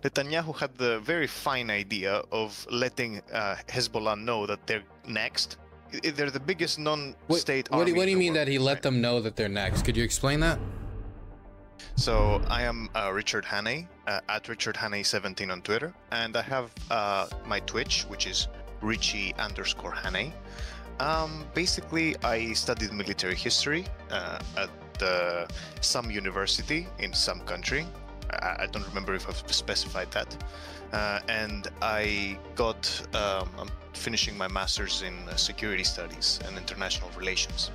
Netanyahu had the very fine idea of letting Hezbollah know that they're next. They're the biggest non-state army. What do you mean world, that he let right? them know that they're next? Could you explain that? So I am Richard Hannay, at Richard Hannay 17 on Twitter, and I have my Twitch, which is Richie_Hannay. Basically, I studied military history at some university in some country. I don't remember if I've specified that. And I I'm finishing my master's in security studies and international relations.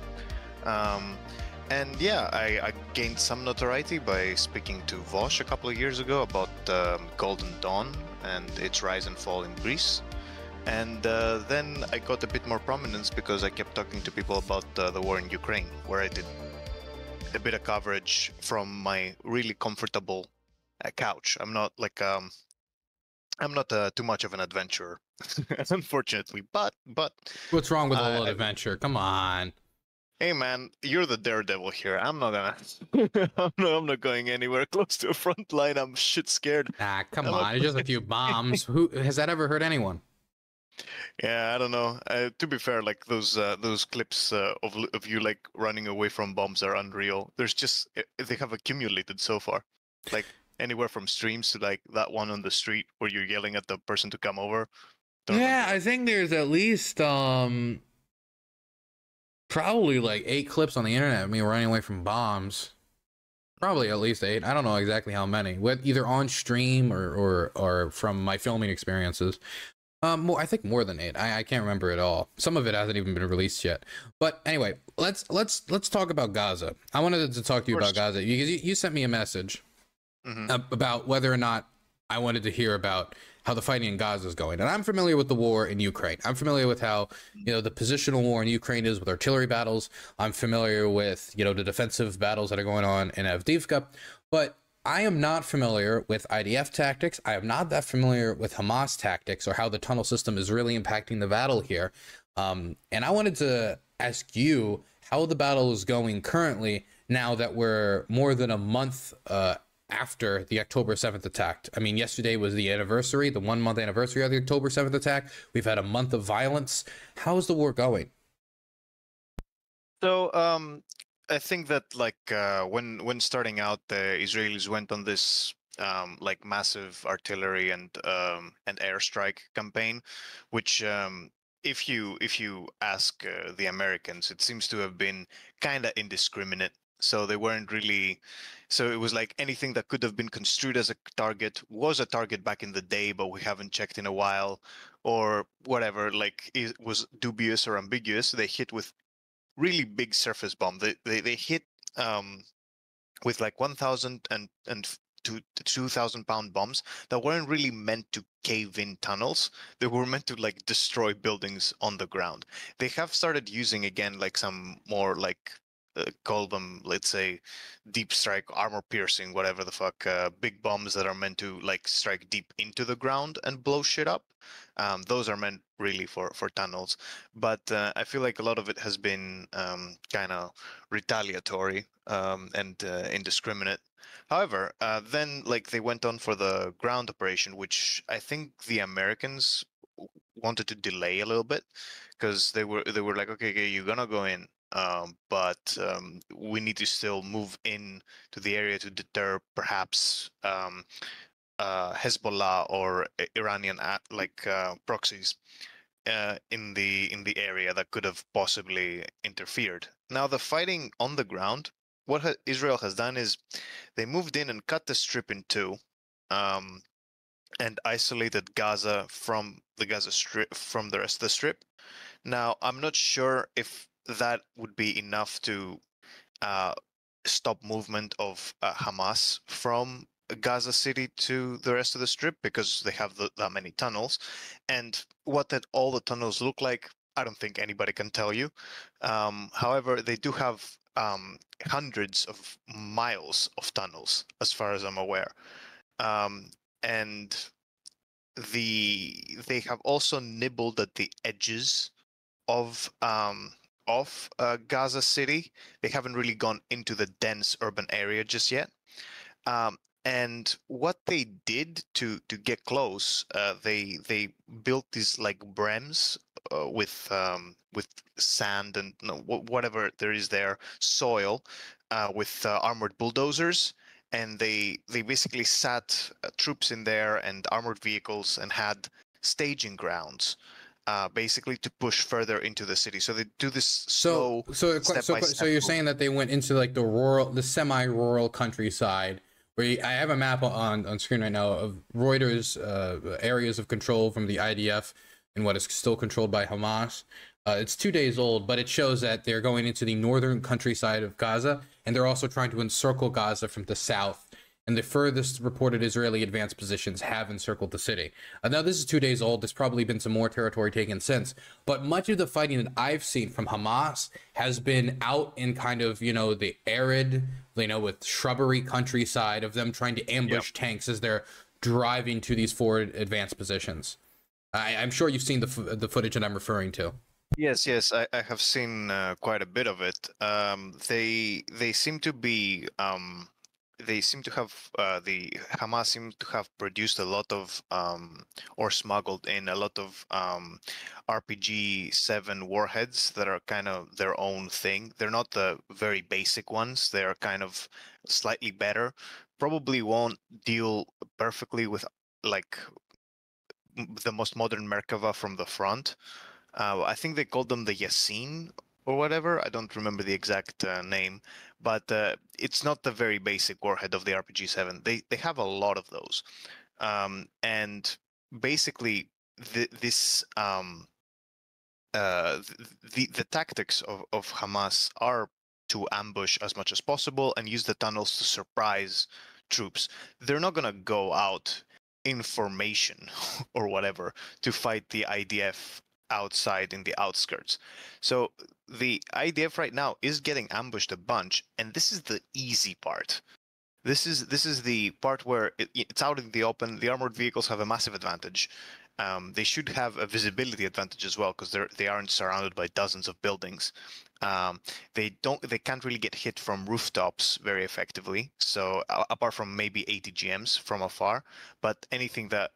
And yeah, I gained some notoriety by speaking to Vosh a couple of years ago about Golden Dawn and its rise and fall in Greece. And then I got a bit more prominence because I kept talking to people about the war in Ukraine, where I did a bit of coverage from my really comfortable couch. I'm not like I'm not too much of an adventurer, unfortunately. But What's wrong with a little adventure? Come on. Hey man, you're the daredevil here. I'm not gonna. I'm not going anywhere close to a front line. I'm shit scared. Ah, come on. It's just a few bombs. Who has that ever hurt anyone? Yeah, I don't know. To be fair, like those clips of you like running away from bombs are unreal. There's just they have accumulated so far, like anywhere from streams to like that one on the street where you're yelling at the person to come over. Yeah, I think there's at least probably like 8 clips on the internet of me running away from bombs. Probably at least 8. I don't know exactly how many. With either on stream or from my filming experiences. I think more than 8. I can't remember it all. Some of it hasn't even been released yet. But anyway, let's talk about Gaza. I wanted to talk to you about Gaza because you sent me a message about whether or not I wanted to hear about how the fighting in Gaza is going. And I'm familiar with the war in Ukraine. I'm familiar with how, the positional war in Ukraine is with artillery battles. I'm familiar with, the defensive battles that are going on in Avdiivka. But I am not familiar with IDF tactics. I am not that familiar with Hamas tactics or how the tunnel system is really impacting the battle here. And I wanted to ask you how the battle is going currently now that we're more than a month after the October 7th attack. I mean, yesterday was the anniversary, the 1-month anniversary of the October 7th attack. We've had a month of violence. How is the war going? So, I think that like when starting out, the Israelis went on this like massive artillery and airstrike campaign, which if you ask the Americans, it seems to have been kind of indiscriminate. So they weren't really. So it was like anything that could have been construed as a target was a target back in the day, but we haven't checked in a while, or whatever. Like it was dubious or ambiguous. They hit with really big surface bomb. They hit with like 1,000 and 2,000 pound bombs that weren't really meant to cave in tunnels. They were meant to like destroy buildings on the ground. They have started using again like some more like call them, let's say, deep strike, armor piercing, whatever the fuck, big bombs that are meant to like strike deep into the ground and blow shit up. Those are meant really for tunnels, but I feel like a lot of it has been kind of retaliatory and indiscriminate. However, then like they went on for the ground operation, which I think the Americans wanted to delay a little bit because they were like, okay, you're gonna go in. But we need to still move in to the area to deter perhaps Hezbollah or Iranian proxies in the area that could have possibly interfered. Now, the fighting on the ground, what Israel has done is they moved in and cut the strip in two, and isolated Gaza from the Gaza Strip from the rest of the strip. Now, I'm not sure if that would be enough to stop movement of Hamas from Gaza City to the rest of the strip because they have that many tunnels. And what all the tunnels look like, I don't think anybody can tell you. However, they do have hundreds of miles of tunnels, as far as I'm aware. And they have also nibbled at the edges of Gaza City. They haven't really gone into the dense urban area just yet. And what they did to get close, they built these like brems with sand and whatever there is there, soil, with armored bulldozers, and they basically sat troops in there and armored vehicles and had staging grounds. Basically to push further into the city, so they do this slow step by step. So you're saying that they went into like the semi-rural countryside, where I have a map on screen right now of Reuters areas of control from the IDF and what is still controlled by Hamas. It's 2 days old, but it shows that they're going into the northern countryside of Gaza, and they're also trying to encircle Gaza from the south. And the furthest reported Israeli advanced positions have encircled the city. Now, this is 2 days old. There's probably been some more territory taken since. But much of the fighting that I've seen from Hamas has been out in kind of, the arid, with shrubbery countryside of them trying to ambush tanks as they're driving to these forward advanced positions. I'm sure you've seen the footage that I'm referring to. Yes, I have seen quite a bit of it. They seem to be... they seem to have the Hamas seem to have produced a lot of or smuggled in a lot of RPG-7 warheads that are kind of their own thing. They're not the very basic ones. They're kind of slightly better. Probably won't deal perfectly with like the most modern Merkava from the front. I think they called them the Yasin or whatever. I don't remember the exact name, but it's not the very basic warhead of the RPG-7. They have a lot of those, and basically the tactics of Hamas are to ambush as much as possible and use the tunnels to surprise troops. They're not gonna go out in formation or whatever to fight the IDF outside in the outskirts. So the IDF right now is getting ambushed a bunch, and this is the easy part. This is the part where it's out in the open. The armored vehicles have a massive advantage. They should have a visibility advantage as well, because they aren't surrounded by dozens of buildings. They can't really get hit from rooftops very effectively. So apart from maybe ATGMs from afar, but anything that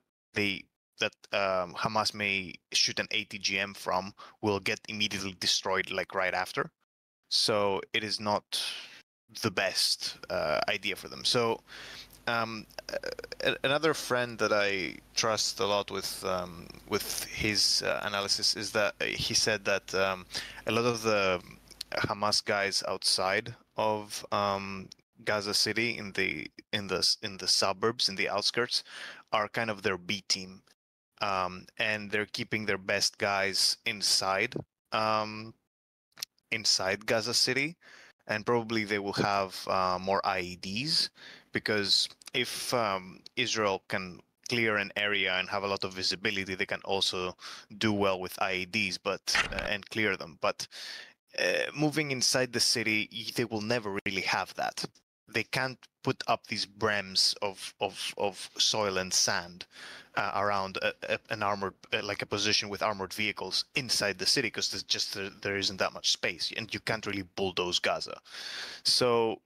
Hamas may shoot an ATGM from will get immediately destroyed like right after. So it is not the best idea for them. So another friend that I trust a lot with his analysis is that he said that a lot of the Hamas guys outside of Gaza City in the suburbs, in the outskirts, are kind of their B team. And they're keeping their best guys inside Gaza City, and probably they will have more IEDs, because if Israel can clear an area and have a lot of visibility, they can also do well with IEDs, and clear them. But moving inside the city, they will never really have that. They can't put up these brems of soil and sand around an armored, like a position with armored vehicles inside the city, because there isn't that much space, and you can't really bulldoze Gaza. So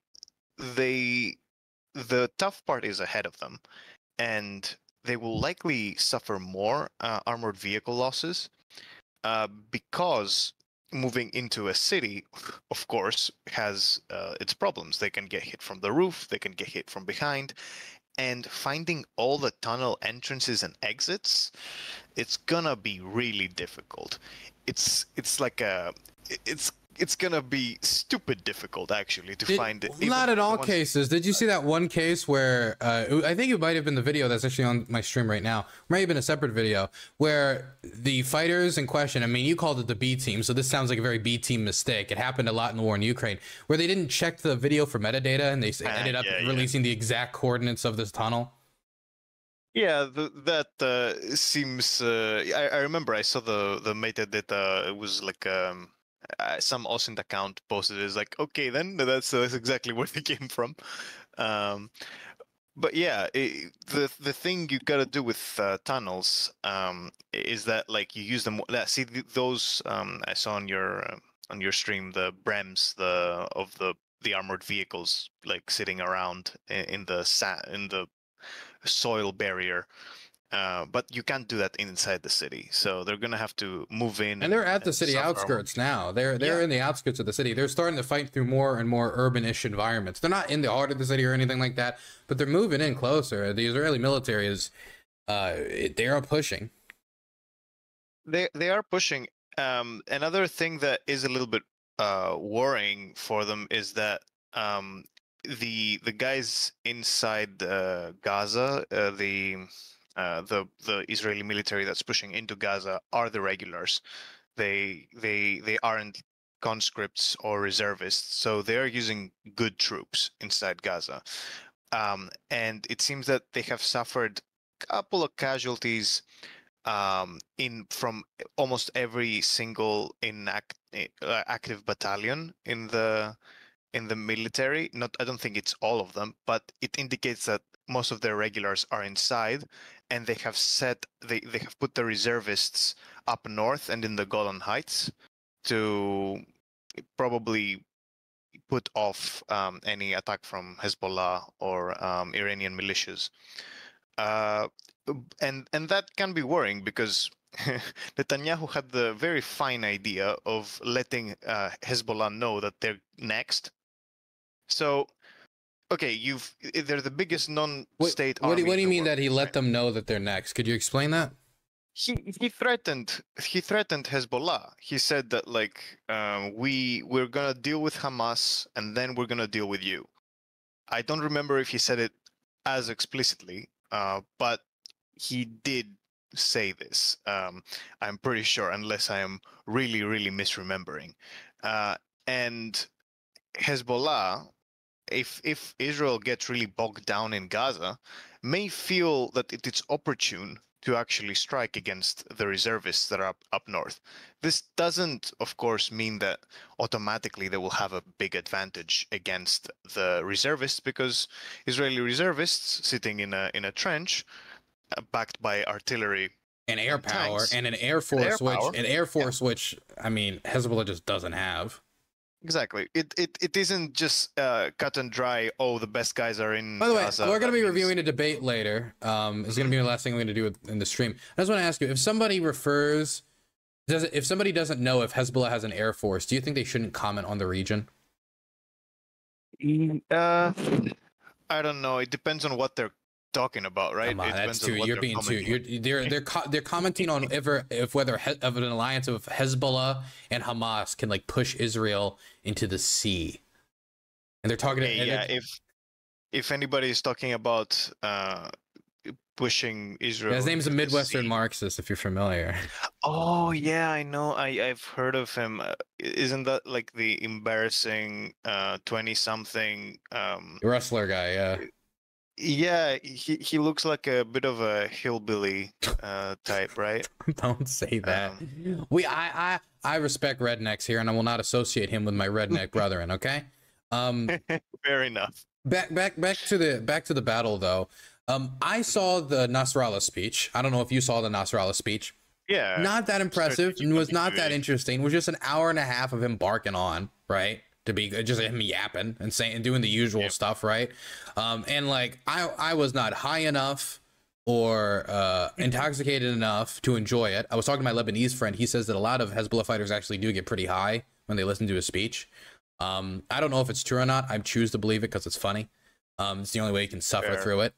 the tough part is ahead of them, and they will likely suffer more armored vehicle losses, because moving into a city, of course, has its problems. They can get hit from the roof, they can get hit from behind, and finding all the tunnel entrances and exits, it's gonna be really difficult. It's gonna be stupid difficult, actually, to find it. Not at all cases. Did you see that one case where I think it might have been the video that's actually on my stream right now, might have been a separate video, where the fighters in question, I mean, you called it the B team, so this sounds like a very B team mistake. It happened a lot in the war in Ukraine, where they didn't check the video for metadata, and they ended up releasing the exact coordinates of this tunnel. Yeah, that seems. I remember I saw the metadata. It was like some OSINT account posted it. It's like, okay, then that's exactly where they came from. But yeah, the thing you gotta do with tunnels is that, like, you use them. See those I saw on your stream, the brems of the the armored vehicles like sitting around in the soil barrier. But you can't do that inside the city, so they're gonna have to move in And they're at the and city suffer. outskirts now. They're Yeah, in the outskirts of the city. They're starting to fight through more and more urban-ish environments. They're not in the heart of the city or anything like that, but they're moving in closer. The Israeli military is they are pushing. they are pushing. Another thing that is a little bit worrying for them is that the guys inside Gaza, the Israeli military that's pushing into Gaza are the regulars. They aren't conscripts or reservists, so they are using good troops inside Gaza. And it seems that they have suffered a couple of casualties in from almost every single active battalion in the military. Not, I don't think it's all of them, but it indicates that most of their regulars are inside, and they have put the reservists up north and in the Golan Heights to probably put off any attack from Hezbollah or Iranian militias. And that can be worrying because Netanyahu had the very fine idea of letting Hezbollah know that they're next. So, okay, they're the biggest non-state army. What do you mean world, that he let right? them know that they're next? Could you explain that? He threatened Hezbollah. He said that like we're gonna deal with Hamas and then we're gonna deal with you. I don't remember if he said it as explicitly, but he did say this. I'm pretty sure, unless I am really, really misremembering. And Hezbollah, if Israel gets really bogged down in Gaza, may feel that it's opportune to actually strike against the reservists that are up north. This doesn't, of course, mean that automatically they will have a big advantage against the reservists, because Israeli reservists sitting in a trench, backed by artillery And air power tanks, and an air force, yeah. which I mean Hezbollah just doesn't have. Exactly. It isn't just cut and dry. Oh, the best guys are in By the way, Gaza. we're going to be That means- reviewing a debate later. It's going to be the last thing we're going to do in the stream. I just want to ask you, if somebody if somebody doesn't know if Hezbollah has an air force, do you think they shouldn't comment on the region? I don't know. It depends on what they're talking about, right? Come on, It that's depends on too. what You're they're being too. commenting They're commenting on if whether of an alliance of Hezbollah and Hamas can like push Israel into the sea, and they're talking. Okay, yeah, if anybody is talking about pushing Israel, his name's a into the Midwestern sea- Marxist, if you're familiar. Oh yeah, I know. I've heard of him. Isn't that like the embarrassing 20-something? Wrestler guy, yeah. Yeah, he looks like a bit of a hillbilly type, right? Don't say that. I respect rednecks here, and I will not associate him with my redneck brethren. Okay. Fair enough. Back to the battle though. I saw the Nasrallah speech. I don't know if you saw the Nasrallah speech. Yeah. Not that impressive. Strategic Was not that continuity. interesting. It was just an hour and a half of him barking on, right? To be just him yapping and saying and doing the usual Yep. stuff, right? And like I was not high enough or intoxicated enough to enjoy it. I was talking to my Lebanese friend. He says that a lot of Hezbollah fighters actually do get pretty high when they listen to his speech. I don't know if it's true or not. I choose to believe it because it's funny. It's the only way you can suffer Fair. through it.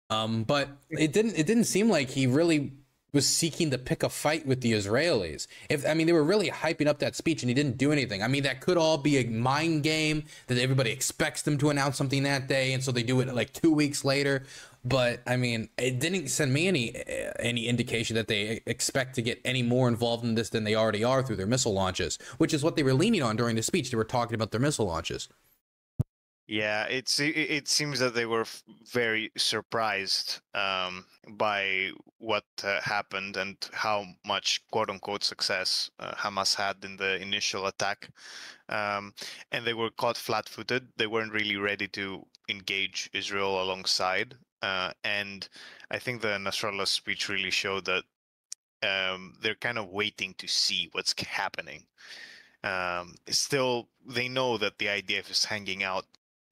But it didn't seem like he really was seeking to pick a fight with the Israelis. They were really hyping up that speech and he didn't do anything. I mean, that could all be a mind game that everybody expects them to announce something that day, and so they do it like 2 weeks later. But I mean, it didn't send me any indication that they expect to get any more involved in this than they already are through their missile launches, which is what they were leaning on during the speech. They were talking about their missile launches. Yeah, it seems that they were very surprised by what happened and how much "quote unquote" success Hamas had in the initial attack, and they were caught flat-footed. They weren't really ready to engage Israel alongside, and I think the Nasrallah speech really showed that they're kind of waiting to see what's happening. Still, they know that the IDF is hanging out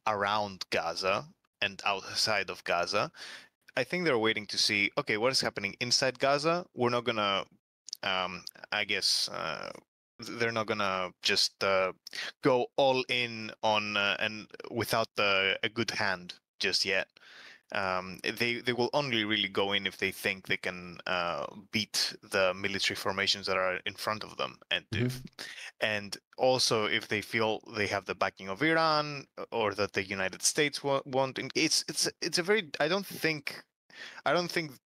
around Gaza and outside of Gaza. I think they're waiting to see, okay, what is happening inside Gaza. We're not gonna, I guess, they're not gonna just go all in on and without a good hand just yet. They will only really go in if they think they can beat the military formations that are in front of them, and also if they feel they have the backing of Iran or that the United States want. It's a very I don't think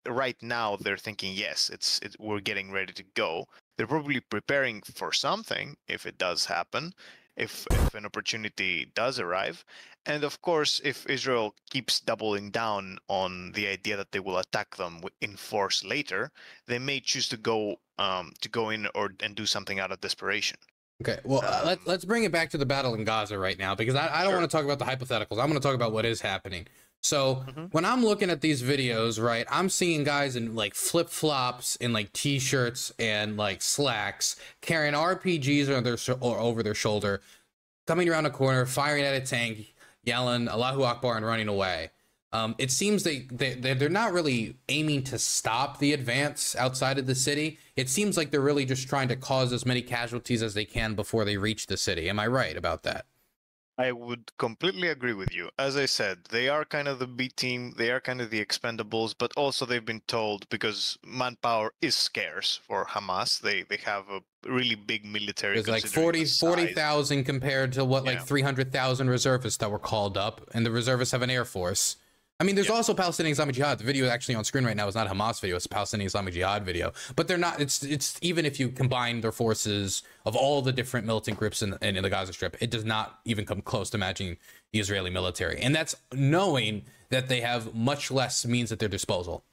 right now they're thinking, yes, we're getting ready to go. They're probably preparing for something if it does happen, if an opportunity does arrive. And of course, if Israel keeps doubling down on the idea that they will attack them in force later, they may choose to go in and do something out of desperation. Okay, well, let's bring it back to the battle in Gaza right now, because I don't want to talk about the hypotheticals. I'm going to talk about what is happening. So when I'm looking at these videos, right, I'm seeing guys in like flip-flops and like t-shirts and like slacks carrying RPGs over their shoulder, coming around a corner, firing at a tank, yelling Allahu Akbar and running away. It seems they're not really aiming to stop the advance outside of the city. It seems like they're really just trying to cause as many casualties as they can before they reach the city. Am I right about that? I would completely agree with you. As I said, they are kind of the B team, they are kind of the expendables, but also they've been told, because manpower is scarce for Hamas, they have a really big military. There's like 40,000 compared to what, like 300,000 reservists that were called up, and the reservists have an air force. I mean, there's also Palestinian Islamic Jihad. The video actually on screen right now is not a Hamas video, it's a Palestinian Islamic Jihad video. But they're not, it's even if you combine their forces of all the different militant groups in the Gaza Strip, it does not even come close to matching the Israeli military. And that's knowing that they have much less means at their disposal.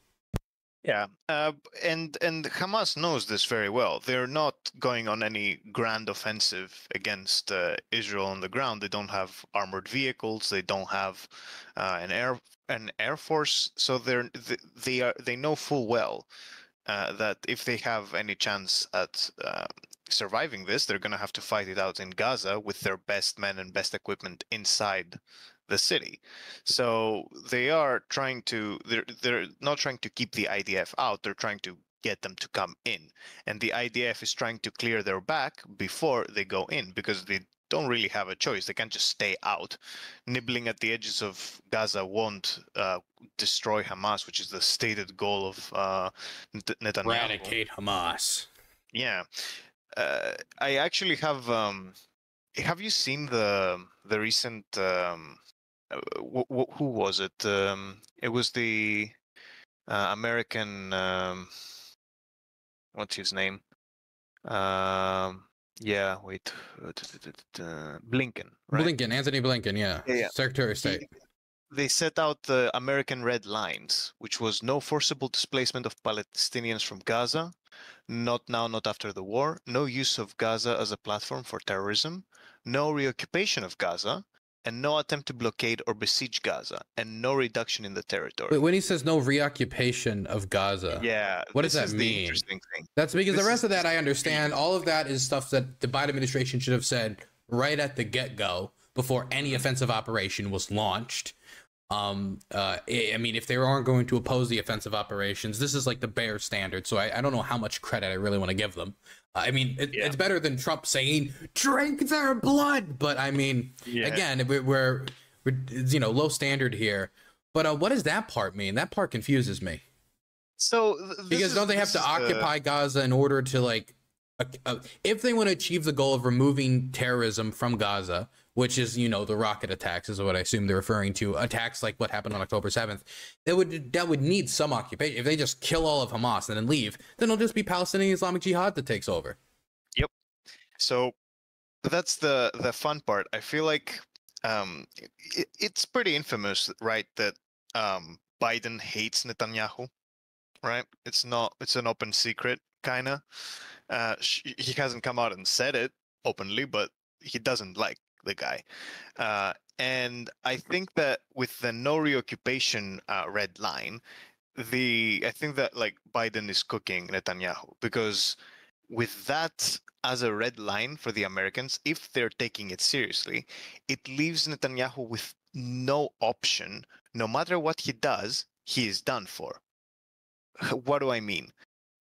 Yeah, and Hamas knows this very well. They're not going on any grand offensive against Israel on the ground. They don't have armored vehicles. They don't have an air force. So they know full well that if they have any chance at surviving this, they're going to have to fight it out in Gaza with their best men and best equipment inside the city. So they are trying to, they're not trying to keep the IDF out, they're trying to get them to come in. And the IDF is trying to clear their back before they go in, because they don't really have a choice. They can't just stay out. Nibbling at the edges of Gaza won't destroy Hamas, which is the stated goal of Netanyahu. Eradicate Hamas. Yeah. I actually have you seen the recent who was it? It was the American. What's his name? Yeah, wait. Blinken. Right? Blinken, Anthony Blinken, yeah. Secretary of State. They set out the American red lines, which was no forcible displacement of Palestinians from Gaza, not now, not after the war, no use of Gaza as a platform for terrorism, no reoccupation of Gaza, and no attempt to blockade or besiege Gaza, and no reduction in the territory. Wait, when he says no reoccupation of Gaza, what does that mean? Interesting thing. That's because the rest of that I understand. All of that is stuff that the Biden administration should have said right at the get-go before any offensive operation was launched. I mean, if they aren't going to oppose the offensive operations, this is like the bare standard. So I don't know how much credit I really want to give them. I mean, it's better than Trump saying drink their blood, but I mean, again, we're you know, low standard here. But what does that part mean? That part confuses me. So because don't they have to occupy Gaza in order to, like, if they want to achieve the goal of removing terrorism from Gaza, which is, you know, the rocket attacks is what I assume they're referring to, attacks like what happened on October 7th, that would need some occupation. If they just kill all of Hamas and then leave, then it'll just be Palestinian Islamic Jihad that takes over. Yep. So that's the fun part. I feel like it's pretty infamous, right, that Biden hates Netanyahu, right? It's an open secret, kind of. He hasn't come out and said it openly, but he doesn't like the guy. And I think that with the no reoccupation red line, I think that, like, Biden is cooking Netanyahu, because with that as a red line for the Americans, if they're taking it seriously, it leaves Netanyahu with no option. No matter what he does, he is done for. What do I mean?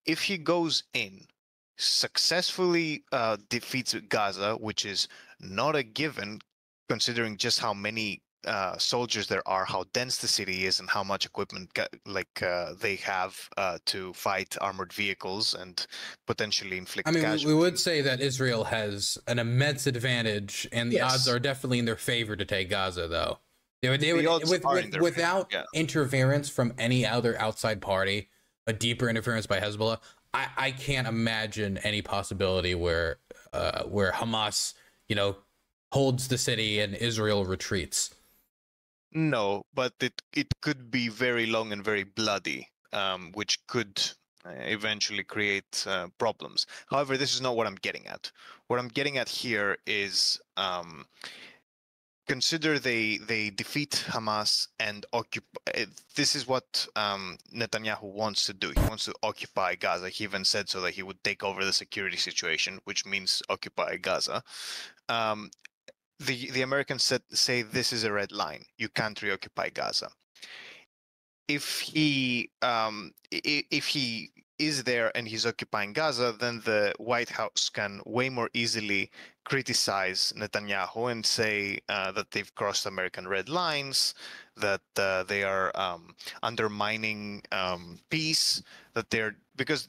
If he goes in, successfully defeats Gaza, which is not a given, considering just how many soldiers there are, how dense the city is, and how much equipment they have to fight armored vehicles and potentially inflict I mean, we would casualties. say that Israel has an immense advantage, and the odds Yes, are definitely in their favor to take Gaza, though. the odds are in their favor. Without Yeah. interference from any other outside party, a deeper interference by Hezbollah, I can't imagine any possibility where Hamas, holds the city and Israel retreats. No, but it could be very long and very bloody, which could eventually create problems. However, this is not what I'm getting at. What I'm getting at here is consider they defeat Hamas and occupy. This is what Netanyahu wants to do. He wants to occupy Gaza. He even said so that he would take over the security situation, which means occupy Gaza. The Americans say this is a red line. You can't reoccupy Gaza. If he is there and he's occupying Gaza, then the White House can way more easily criticize Netanyahu and say that they've crossed American red lines, that they are undermining peace, that they're because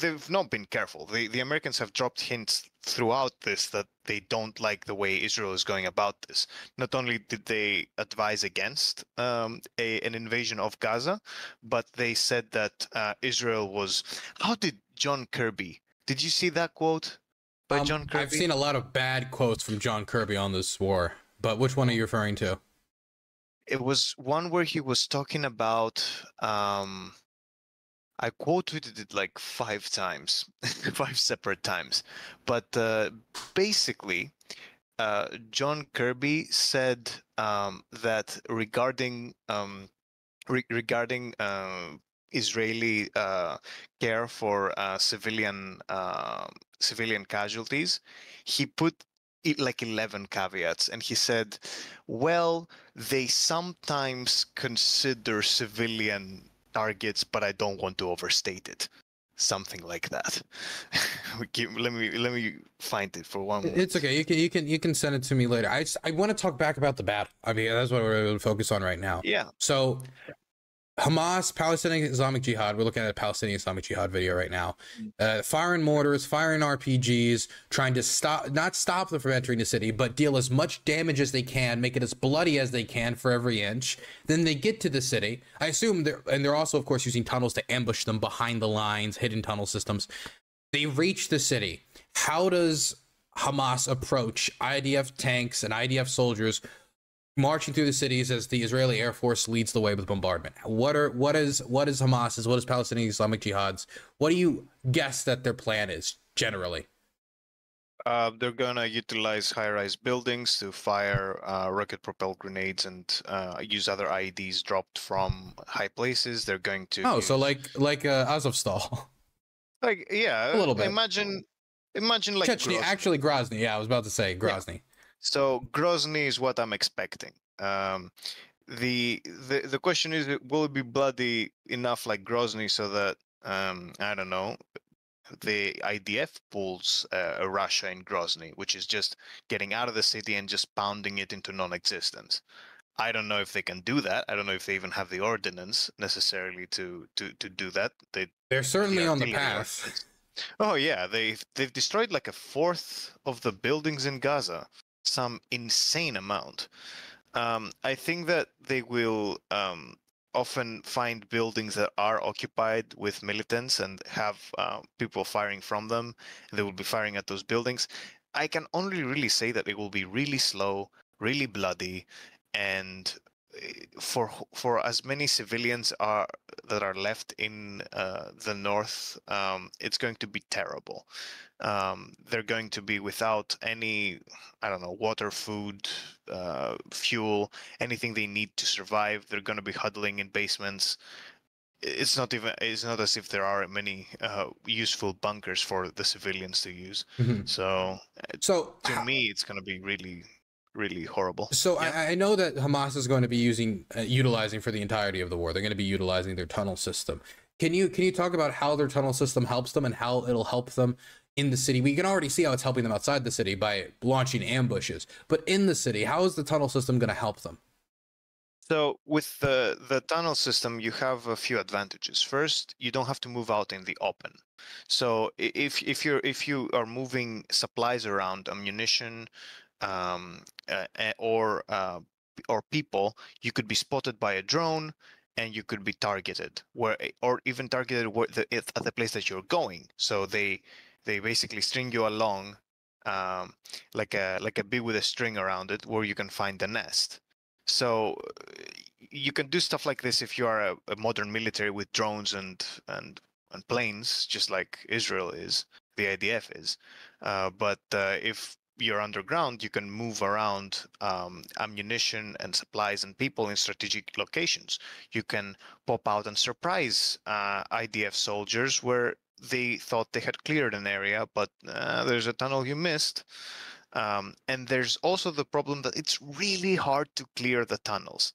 they've not been careful. The Americans have dropped hints throughout this that they don't like the way Israel is going about this. Not only did they advise against an invasion of Gaza, but they said that Israel was. How did John Kirby? Did you see that quote by John Kirby? I've seen a lot of bad quotes from John Kirby on this war, but which one are you referring to? It was one where he was talking about. I quoted it like 5 times, 5 separate times. But basically, John Kirby said that regarding Israeli care for civilian casualties, he put like 11 caveats, and he said, well, they sometimes consider civilian targets, but I don't want to overstate it. Something like that. Let me find it for one moment. It's okay. You can send it to me later. I want to talk back about the battle. I mean, that's what we're going to focus on right now. Yeah. So Hamas, Palestinian Islamic Jihad. We're looking at a Palestinian Islamic Jihad video right now. Firing mortars, firing RPGs, trying to not stop them from entering the city, but deal as much damage as they can, make it as bloody as they can for every inch. Then they get to the city. I assume they're also, of course, using tunnels to ambush them behind the lines, hidden tunnel systems. They reach the city. How does Hamas approach IDF tanks and IDF soldiers marching through the cities as the Israeli Air Force leads the way with bombardment? What is Hamas's, what is Palestinian Islamic Jihad's? What do you guess that their plan is generally? They're gonna utilize high-rise buildings to fire rocket-propelled grenades and use other IEDs dropped from high places. They're going to so like Azovstal. Like, yeah, a little bit. Imagine like Chechnya, actually Grozny. Yeah, I was about to say Grozny. Yeah. So Grozny is what I'm expecting. The question is, will it be bloody enough like Grozny so that I don't know, the IDF pulls Russia in Grozny, which is just getting out of the city and just pounding it into non-existence. I don't know if they can do that. I don't know if they even have the ordnance necessarily to do that. They're certainly on the path. Oh yeah, they've destroyed like 1/4 of the buildings in Gaza. Some insane amount. I think that they will often find buildings that are occupied with militants and have people firing from them. They will be firing at those buildings. I can only really say that it will be really slow, really bloody, and for as many civilians that are left in the north, it's going to be terrible. They're going to be without any, I don't know, water, food, fuel, anything they need to survive. They're going to be huddling in basements. it's not as if there are many useful bunkers for the civilians to use. Mhm. So So to me, it's going to be really, really horrible. So Yeah. I know that Hamas is going to be utilizing for the entirety of the war. They're going to be utilizing their tunnel system. Can you talk about how their tunnel system helps them and how it'll help them in the city? We can already see how it's helping them outside the city by launching ambushes. But in the city, how is the tunnel system going to help them? So with the tunnel system, you have a few advantages. First, you don't have to move out in the open. So if you are moving supplies around, ammunition, or people, you could be spotted by a drone and you could be targeted, or even targeted at the place that you're going. So they basically string you along, like a bee with a string around it, where you can find the nest. So you can do stuff like this if you are a modern military with drones and planes, just like Israel is, the IDF is. But if you're underground, you can move around ammunition and supplies and people in strategic locations. You can pop out and surprise IDF soldiers where they thought they had cleared an area, but there's a tunnel you missed. And there's also the problem that it's really hard to clear the tunnels.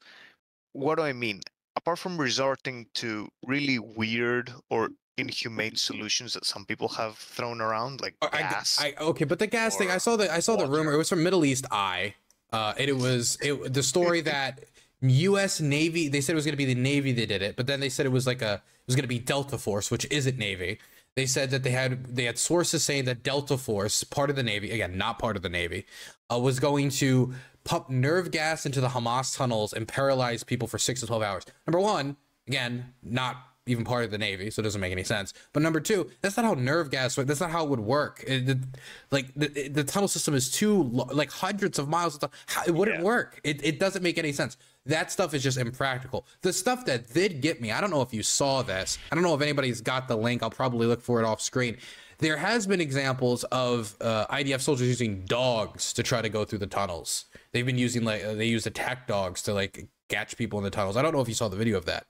What do I mean? Apart from resorting to really weird or inhumane solutions that some people have thrown around, like gas. Okay, but the gas thing, I saw the rumor. It was from Middle East Eye. It was the story that U.S. Navy. They said it was going to be the Navy that did it, but then they said it was going to be Delta Force, which isn't Navy. They said that they had sources saying that Delta Force, part of the Navy, again not part of the Navy, was going to pump nerve gas into the Hamas tunnels and paralyze people for 6 to 12 hours. Number one, again, not even part of the Navy, so it doesn't make any sense. But number two, that's not how nerve gas works. That's not how it would work. The tunnel system is like hundreds of miles. It wouldn't work. It doesn't make any sense. That stuff is just impractical. The stuff that did get me, I don't know if you saw this. I don't know if anybody's got the link. I'll probably look for it off screen. There has been examples of IDF soldiers using dogs to try to go through the tunnels. They've been using they used attack dogs to catch people in the tunnels. I don't know if you saw the video of that.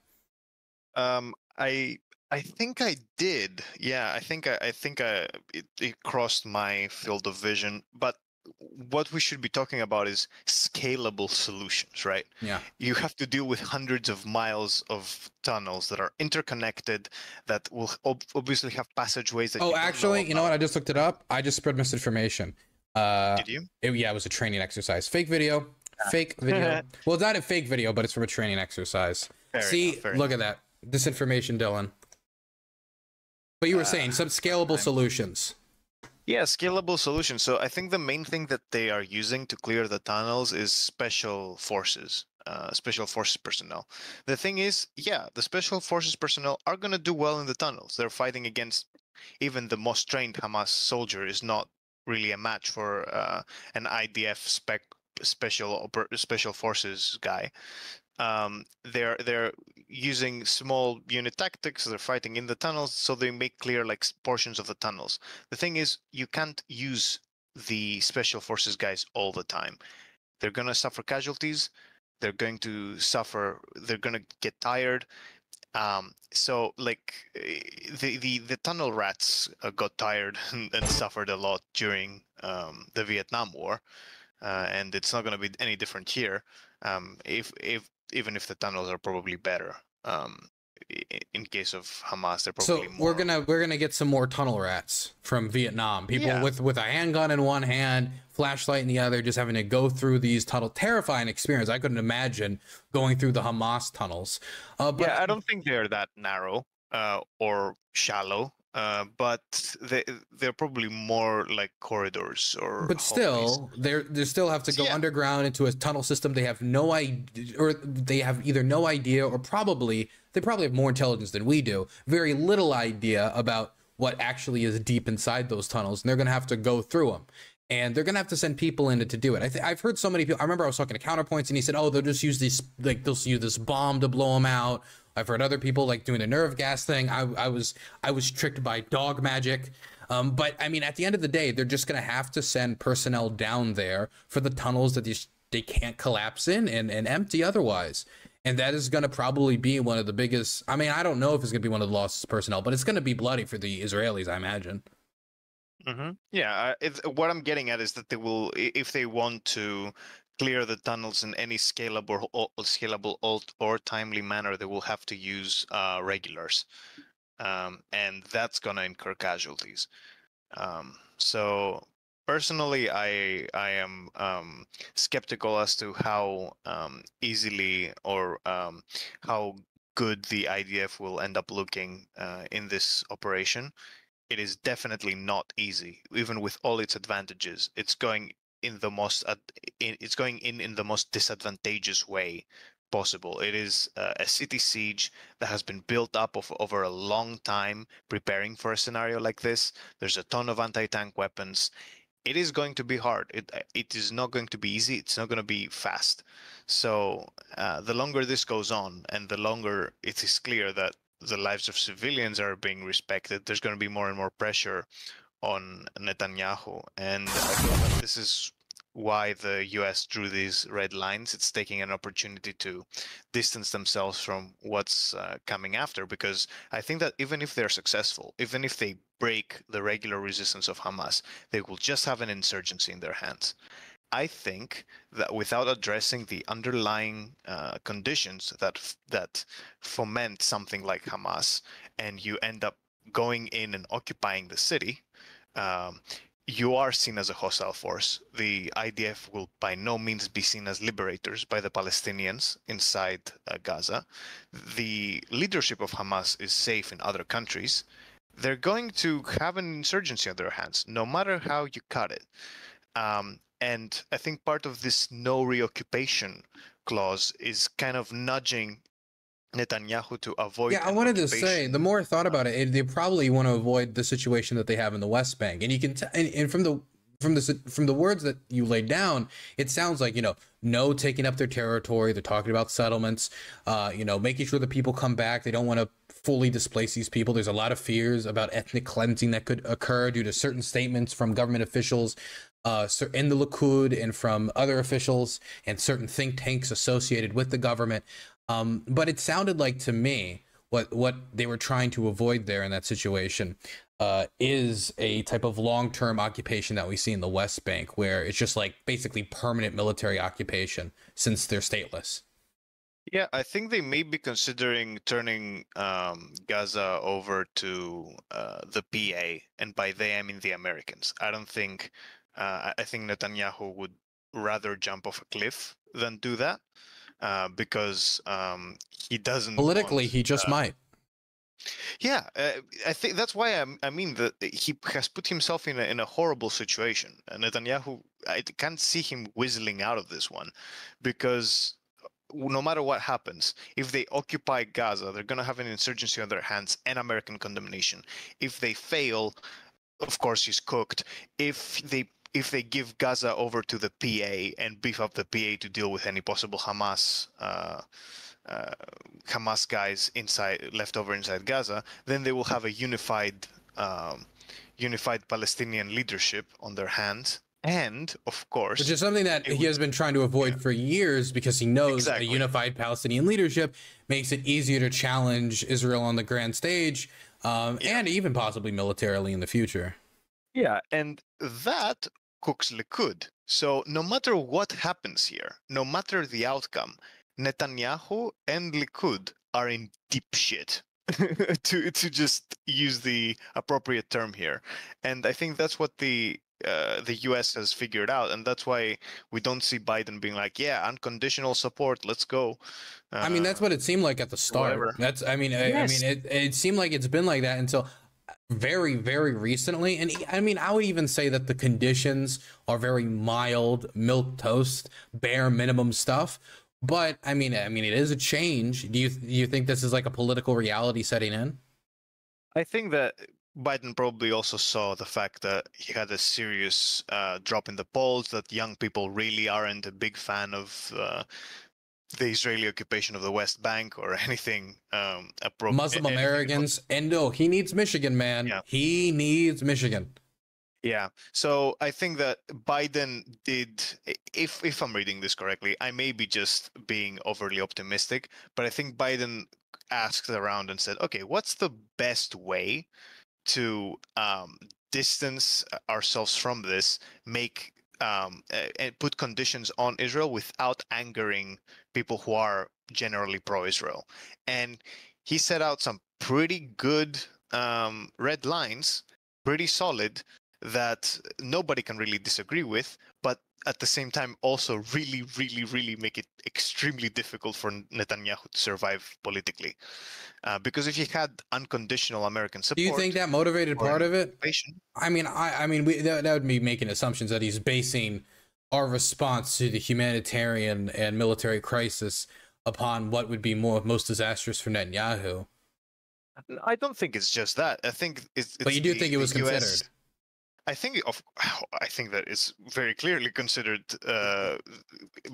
I think I did. Yeah, I think it crossed my field of vision. But what we should be talking about is scalable solutions, right? Yeah. You have to deal with hundreds of miles of tunnels that are interconnected, that will obviously have passageways that. Oh, actually, you know what? I just looked it up. I just spread misinformation. Did you? Yeah, it was a training exercise. Fake video. Fake video. Well, it's not a fake video, but it's from a training exercise. See, look at that. Disinformation, Dylan. But you were saying some scalable solutions. Yeah, scalable solutions. So I think the main thing that they are using to clear the tunnels is special forces personnel. The thing is, yeah, the special forces personnel are going to do well in the tunnels. They're fighting against even the most trained Hamas soldier is not really a match for an IDF special forces guy. They're using small unit tactics. They're fighting in the tunnels, so they make clear portions of the tunnels. The thing is, you can't use the special forces guys all the time. They're gonna suffer casualties. They're going to get tired. So the tunnel rats got tired and suffered a lot during the Vietnam War, and it's not going to be any different here. Even if the tunnels are probably better, in case of Hamas, they're probably more. We're gonna get some more tunnel rats from Vietnam. People with a handgun in one hand, flashlight in the other, just having to go through these tunnels. Terrifying experience. I couldn't imagine going through the Hamas tunnels. But I don't think they're that narrow or shallow. But they're probably more like corridors or. But still, they still have to go underground into a tunnel system. They have no idea, or they have either no idea, or they probably have more intelligence than we do. Very little idea about what actually is deep inside those tunnels, and they're going to have to go through them. And they're going to have to send people in to do it. I've heard so many people. I remember I was talking to Counterpoints, and he said, "Oh, they'll just use they'll use this bomb to blow them out." I've heard other people doing the nerve gas thing. I was tricked by dog magic. But I mean, at the end of the day, they're just going to have to send personnel down there for the tunnels that they can't collapse in and empty otherwise. And that is going to probably be one of the biggest. I mean, I don't know if it's going to be one of the lost personnel, but it's going to be bloody for the Israelis, I imagine. Yeah, what I'm getting at is that they will, if they want to clear the tunnels in any scalable or timely manner, they will have to use regulars, and that's gonna incur casualties. So personally, I am skeptical as to how easily or how good the IDF will end up looking in this operation. It is definitely not easy, even with all its advantages. It's going in the most it's going in the most disadvantageous way possible. It is a city siege that has been built up over a long time, preparing for a scenario like this. There's a ton of anti-tank weapons. It is going to be hard. It is not going to be easy. It's not going to be fast. So the longer this goes on, and the longer it is clear that the lives of civilians are being respected, there's going to be more and more pressure on Netanyahu. And I feel that this is why the US drew these red lines. It's taking an opportunity to distance themselves from what's coming after, because I think that even if they're successful, even if they break the regular resistance of Hamas, they will just have an insurgency in their hands. I think that without addressing the underlying conditions that foment something like Hamas, and you end up going in and occupying the city, you are seen as a hostile force. The IDF will by no means be seen as liberators by the Palestinians inside Gaza. The leadership of Hamas is safe in other countries. They're going to have an insurgency on their hands, no matter how you cut it. And I think part of this no reoccupation clause is kind of nudging Netanyahu to avoid. Yeah, I wanted to say, the more I thought about it, they probably want to avoid the situation that they have in the West Bank, and you can and from the words that you laid down, it sounds like, no taking up their territory. They're talking about settlements, making sure that people come back. They don't want to fully displace these people. There's a lot of fears about ethnic cleansing that could occur due to certain statements from government officials in the Likud and from other officials and certain think tanks associated with the government. But it sounded like to me what they were trying to avoid there in that situation is a type of long-term occupation that we see in the West Bank, where it's just like basically permanent military occupation since they're stateless. Yeah, I think they may be considering turning Gaza over to the PA, and by they I mean the Americans. I don't think I think Netanyahu would rather jump off a cliff than do that, because he doesn't. Politically, he just might. Yeah, I think that's why I mean that he has put himself in a horrible situation. Netanyahu, I can't see him whistling out of this one, because no matter what happens, if they occupy Gaza, they're going to have an insurgency on their hands and American condemnation. If they fail, of course, he's cooked. If they give Gaza over to the PA and beef up the PA to deal with any possible Hamas guys left over inside Gaza, then they will have a unified Palestinian leadership on their hands. And of course, which is something that he has been trying to avoid for years, because he knows a unified Palestinian leadership makes it easier to challenge Israel on the grand stage, and even possibly militarily in the future. Yeah, and that cooks Likud. So no matter what happens here, no matter the outcome, Netanyahu and Likud are in deep shit. to just use the appropriate term here. And I think that's what the US has figured out, and that's why we don't see Biden being like, yeah, unconditional support, let's go. I mean, that's what it seemed like at the start. Yes. I mean, it seemed like it's been like that until very, very recently. And I mean, I would even say that the conditions are very mild, milk toast, bare minimum stuff. But I mean, it is a change. Do you think this is like a political reality setting in? I think that Biden probably also saw the fact that he had a serious drop in the polls, that young people really aren't a big fan of the Israeli occupation of the West Bank or anything. Muslim Americans. And no, he needs Michigan, man. Yeah. He needs Michigan. Yeah. So I think that Biden did, if I'm reading this correctly, I may be just being overly optimistic, but I think Biden asked around and said, okay, what's the best way to distance ourselves from this, make and put conditions on Israel without angering people who are generally pro-Israel. And he set out some pretty good red lines, pretty solid, that nobody can really disagree with, but at the same time also really, really, really make it extremely difficult for Netanyahu to survive politically. Because if he had unconditional American Do you think support that motivated for part an of it? invasion, That would be making assumptions that he's basing our response to the humanitarian and military crisis upon what would be most disastrous for Netanyahu. I don't think it's just that. I think But it's you do think it was the US. considered? I think that it's very clearly considered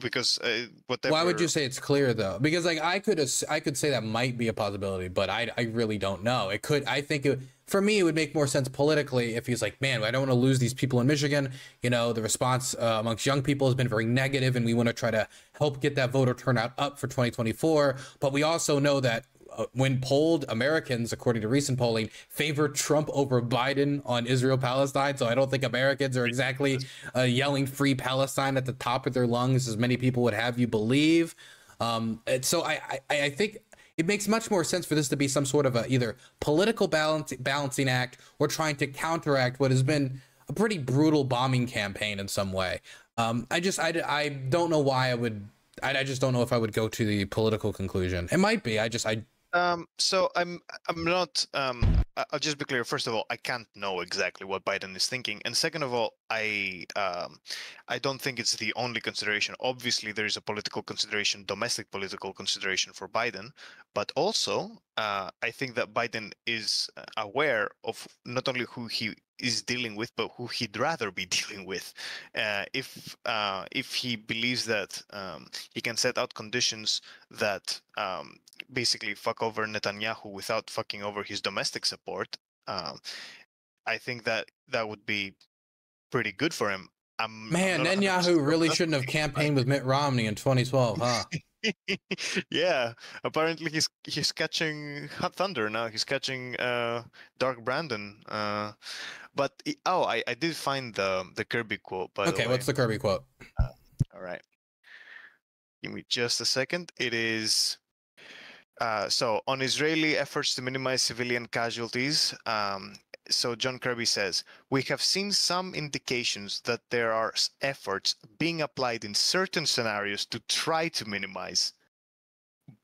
because whatever. Why would you say it's clear though? Because like I could say that might be a possibility, but I really don't know. It could. I think for me it would make more sense politically if he's like, man, I don't want to lose these people in Michigan. You know, the response amongst young people has been very negative, and we want to try to help get that voter turnout up for 2024. But we also know that when polled, Americans, according to recent polling, favor Trump over Biden on Israel-Palestine. So I don't think Americans are exactly yelling "Free Palestine" at the top of their lungs, as many people would have you believe. So I think it makes much more sense for this to be some sort of a either political balancing act or trying to counteract what has been a pretty brutal bombing campaign in some way. I don't know why I would. I just don't know if I would go to the political conclusion. It might be. So I'm not. I'll just be clear. First of all, I can't know exactly what Biden is thinking, and second of all, I don't think it's the only consideration. Obviously, there is a political consideration, domestic political consideration for Biden, but also I think that Biden is aware of not only who he is dealing with, but who he'd rather be dealing with. If he believes that he can set out conditions that basically fuck over Netanyahu without fucking over his domestic support, I think that that would be pretty good for him. Man, Netanyahu really shouldn't have campaigned with Mitt Romney in 2012, huh? Yeah, apparently he's catching hot thunder now. He's catching Dark Brandon. But I did find the Kirby quote, by the way. Okay, what's the Kirby quote? All right, give me just a second. It is. So on Israeli efforts to minimize civilian casualties, so John Kirby says, we have seen some indications that there are efforts being applied in certain scenarios to try to minimize,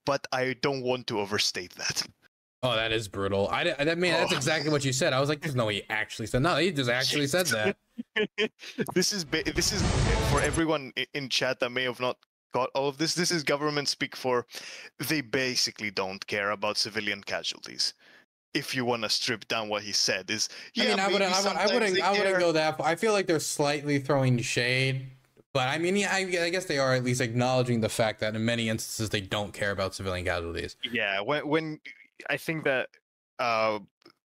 but I don't want to overstate that. Oh, that is brutal. That's exactly what you said. I was like, there's no way he actually said. No, he just actually said that. This is for everyone in chat that may have not got all of this. This is government speak for they basically don't care about civilian casualties. If you want to strip down what he said, is yeah. I wouldn't go that far. I feel like they're slightly throwing shade, but I mean, yeah, I guess they are at least acknowledging the fact that in many instances they don't care about civilian casualties. Yeah, when I think that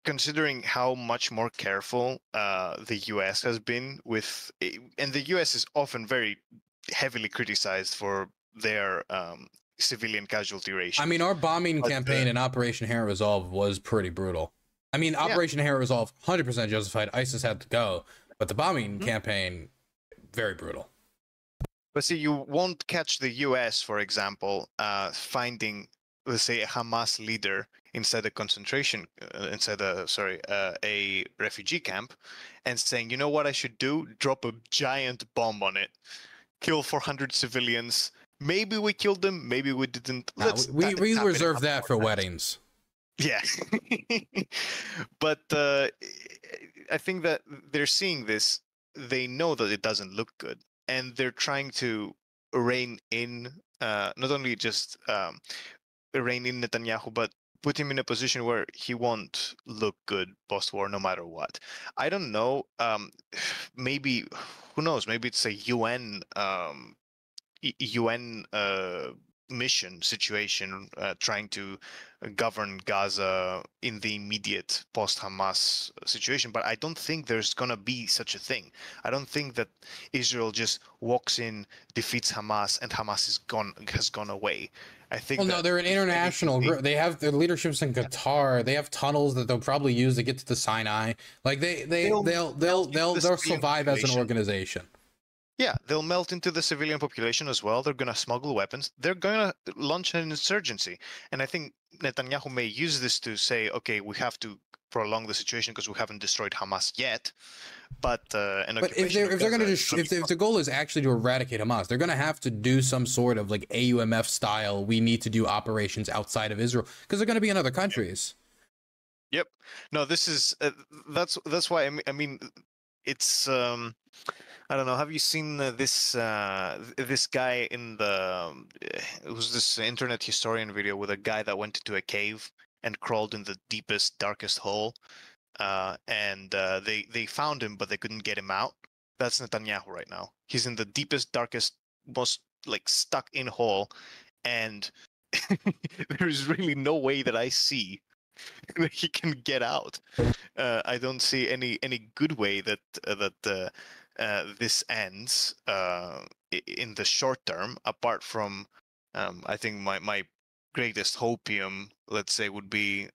considering how much more careful the U.S. has been with, and the U.S. is often very heavily criticized for their civilian casualty ratio. I mean, our bombing campaign in Operation Inherent Resolve was pretty brutal. I mean, Operation Inherent Resolve, 100% justified. ISIS had to go, but the bombing campaign, very brutal. But see, you won't catch the U.S., for example, finding, let's say, a Hamas leader inside a a refugee camp, and saying, you know what I should do? Drop a giant bomb on it, kill 400 civilians. Maybe we killed them, maybe we didn't. We reserve that for weddings. Yeah. But I think that they're seeing this. They know that it doesn't look good, and they're trying to rein in not only just rein in Netanyahu, but put him in a position where he won't look good post-war no matter what. I don't know. Maybe, who knows? Maybe it's a UN mission situation, trying to govern Gaza in the immediate post-Hamas situation. But I don't think there's gonna be such a thing. I don't think that Israel just walks in, defeats Hamas, and Hamas has gone away. I think Well, no, that they're an if international anything, group. They have their leaderships in Qatar. They have tunnels that they'll probably use to get to the Sinai. Like they'll civilian survive as an population. organization. Yeah, they'll melt into the civilian population as well. They're going to smuggle weapons. They're going to launch an insurgency. And I think Netanyahu may use this to say, okay, we have to prolong the situation because we haven't destroyed Hamas yet. But an But if occupation of they're Gaza gonna is just gonna if be the goal is actually to eradicate Hamas, they're gonna have to do some sort of like AUMF style. We need to do operations outside of Israel because they're gonna be in other countries. Yep. No, this is that's why I mean it's I don't know. Have you seen this guy in the it was this internet historian video with a guy that went into a cave and crawled in the deepest, darkest hole, and they found him, but they couldn't get him out. That's Netanyahu right now. He's in the deepest, darkest, most like stuck in hole, and there is really no way that I see that he can get out. I don't see any good way that this ends in the short term. Apart from, I think my greatest hopium, let's say, would be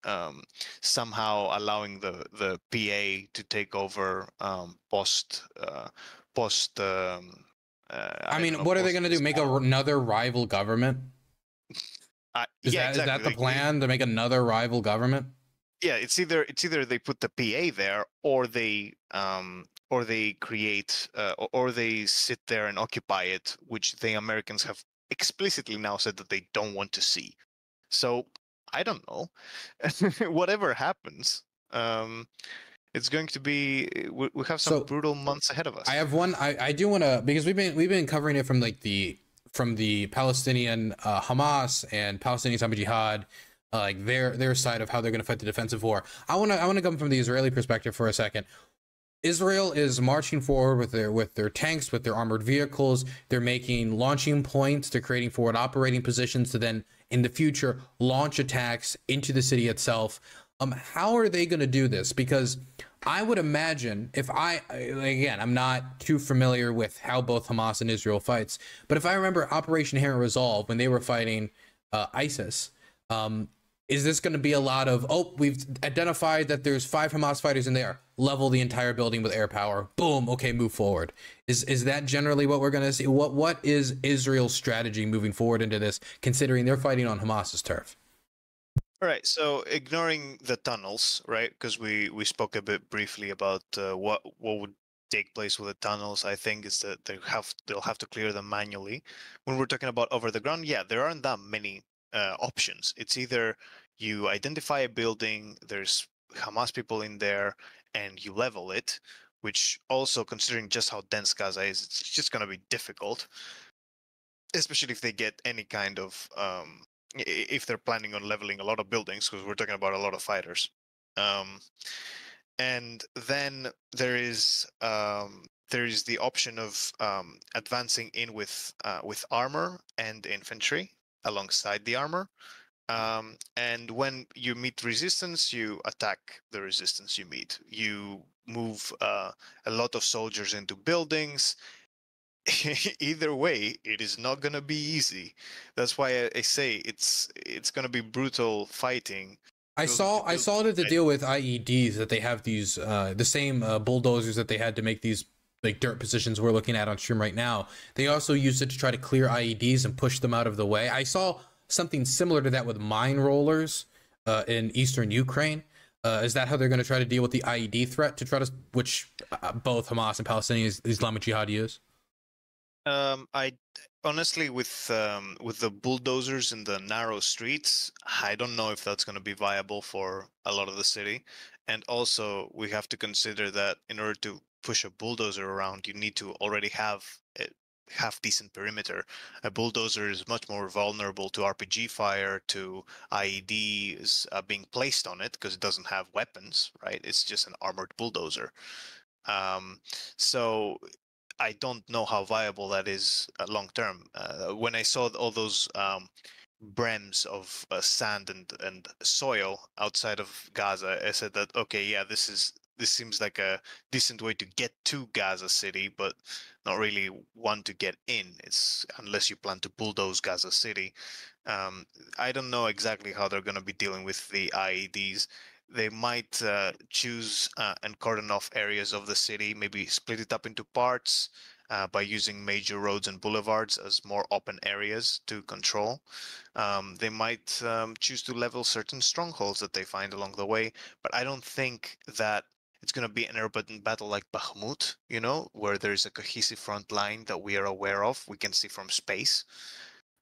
somehow allowing the PA to take over post. I I don't mean, know. what are they Post gonna do? this Make war. another rival government? Yeah, Is exactly. that the plan to make another rival government? Yeah, it's either they put the PA there or they create or they sit there and occupy it, which the Americans have explicitly now said that they don't want to see. So I don't know. Whatever happens, it's going to be we have some So brutal months ahead of us. I have one. I do want to because we've been covering it from like the Palestinian Hamas and Palestinian Islamic Jihad, like their side of how they're going to fight the defensive war. I want to come from the Israeli perspective for a second. Israel is marching forward with their tanks, with their armored vehicles. They're making launching points. They're creating forward operating positions to then in the future launch attacks into the city itself. How are they going to do this? Because I would imagine again, I'm not too familiar with how both Hamas and Israel fights, but if I remember Operation Inherent Resolve when they were fighting ISIS, is this going to be a lot of, oh, we've identified that there's 5 Hamas fighters in there, level the entire building with air power, boom, okay, move forward. Is that generally what we're going to see? What is Israel's strategy moving forward into this, considering they're fighting on Hamas's turf? All right, so ignoring the tunnels, right? Because we spoke a bit briefly about what would take place with the tunnels. I think is that they'll have to clear them manually. When we're talking about over the ground, yeah, there aren't that many options. It's either you identify a building, there's Hamas people in there, and you level it, which also considering just how dense Gaza is, it's just going to be difficult, especially if they get any kind of if they're planning on leveling a lot of buildings, because we're talking about a lot of fighters. And then there is the option of advancing in with armor and infantry alongside the armor. And when you meet resistance, you attack the resistance you meet. You move a lot of soldiers into buildings. Either way, it is not going to be easy. That's why I say it's going to be brutal fighting. I saw that to deal with IEDs that they have these the same bulldozers that they had to make these like dirt positions we're looking at on stream right now. They also used it to try to clear IEDs and push them out of the way. I saw something similar to that with mine rollers in eastern Ukraine. Is that how they're going to try to deal with the IED threat to try to which both Hamas and Palestinian Islamic Jihad use? I honestly, with the bulldozers in the narrow streets, I don't know if that's going to be viable for a lot of the city. And also, we have to consider that in order to push a bulldozer around, you need to already have a half decent perimeter. A bulldozer is much more vulnerable to RPG fire, to IEDs being placed on it because it doesn't have weapons, right? It's just an armored bulldozer. So I don't know how viable that is long term. When I saw all those brems of sand and soil outside of Gaza, I said that okay, yeah, this seems like a decent way to get to Gaza City, but not really one to get in. It's unless you plan to bulldoze Gaza City. I don't know exactly how they're going to be dealing with the IEDs. They might choose and cordon off areas of the city, maybe split it up into parts by using major roads and boulevards as more open areas to control. They might choose to level certain strongholds that they find along the way, but I don't think that it's going to be an urban battle like Bakhmut, you know, where there's a cohesive front line that we are aware of, we can see from space.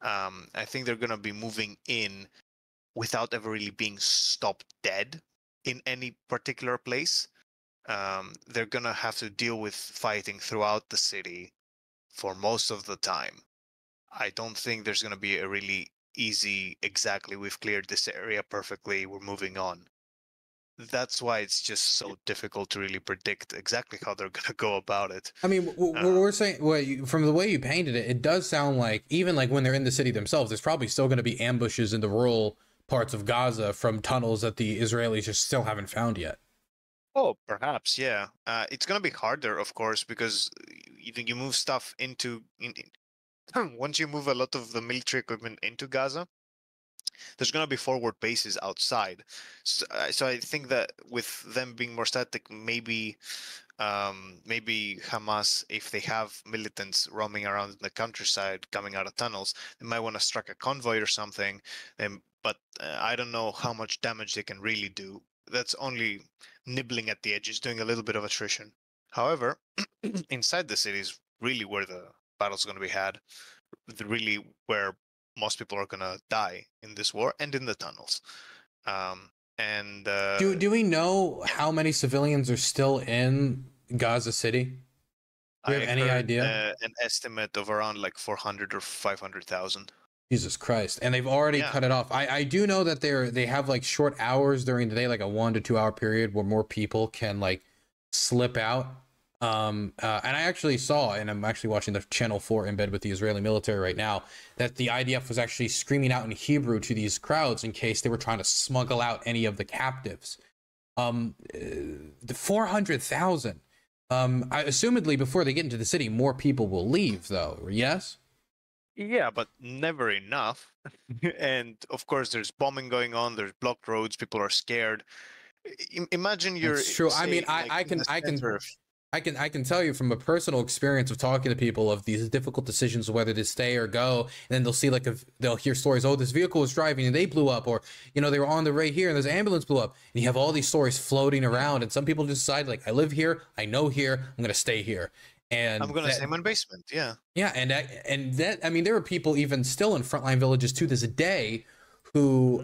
I think they're going to be moving in without ever really being stopped dead in any particular place. They're going to have to deal with fighting throughout the city for most of the time. I don't think there's going to be a really easy, exactly, we've cleared this area perfectly, we're moving on. That's why it's just so difficult to really predict exactly how they're going to go about it. I mean, we're saying, well, from the way you painted it, it does sound like even like when they're in the city themselves, there's probably still going to be ambushes in the rural parts of Gaza from tunnels that the Israelis just still haven't found yet. Oh, perhaps, yeah. It's going to be harder, of course, because you move stuff into once you move a lot of the military equipment into Gaza, there's going to be forward bases outside. So I think that with them being more static, maybe Hamas, if they have militants roaming around in the countryside coming out of tunnels, they might want to strike a convoy or something. But I don't know how much damage they can really do. That's only nibbling at the edges, doing a little bit of attrition. However, inside the city is really where the battle's going to be had, really where most people are going to die in this war and in the tunnels. Do we know how many civilians are still in Gaza City? Do you have any idea? An estimate of around like 400 or 500,000. Jesus Christ. And they've already cut it off. I do know that they have like short hours during the day, like a 1 to 2 hour period where more people can like slip out. And I actually saw, and I'm actually watching the Channel 4 in bed with the Israeli military right now, that the IDF was actually screaming out in Hebrew to these crowds in case they were trying to smuggle out any of the captives. The 400,000. Assumedly before they get into the city, more people will leave though, yes? Yeah, but never enough. And of course, there's bombing going on. There's blocked roads. People are scared. Imagine you're. It's true. I mean, I can tell you from a personal experience of talking to people of these difficult decisions of whether to stay or go, and then they'll see like they'll hear stories. Oh, this vehicle was driving and they blew up, or you know they were on the way here and this ambulance blew up, and you have all these stories floating around. And some people just decide like, I live here, I know here, I'm gonna stay here. And I'm gonna stay in my basement. Yeah. Yeah, and that I mean, there are people even still in frontline villages to this day who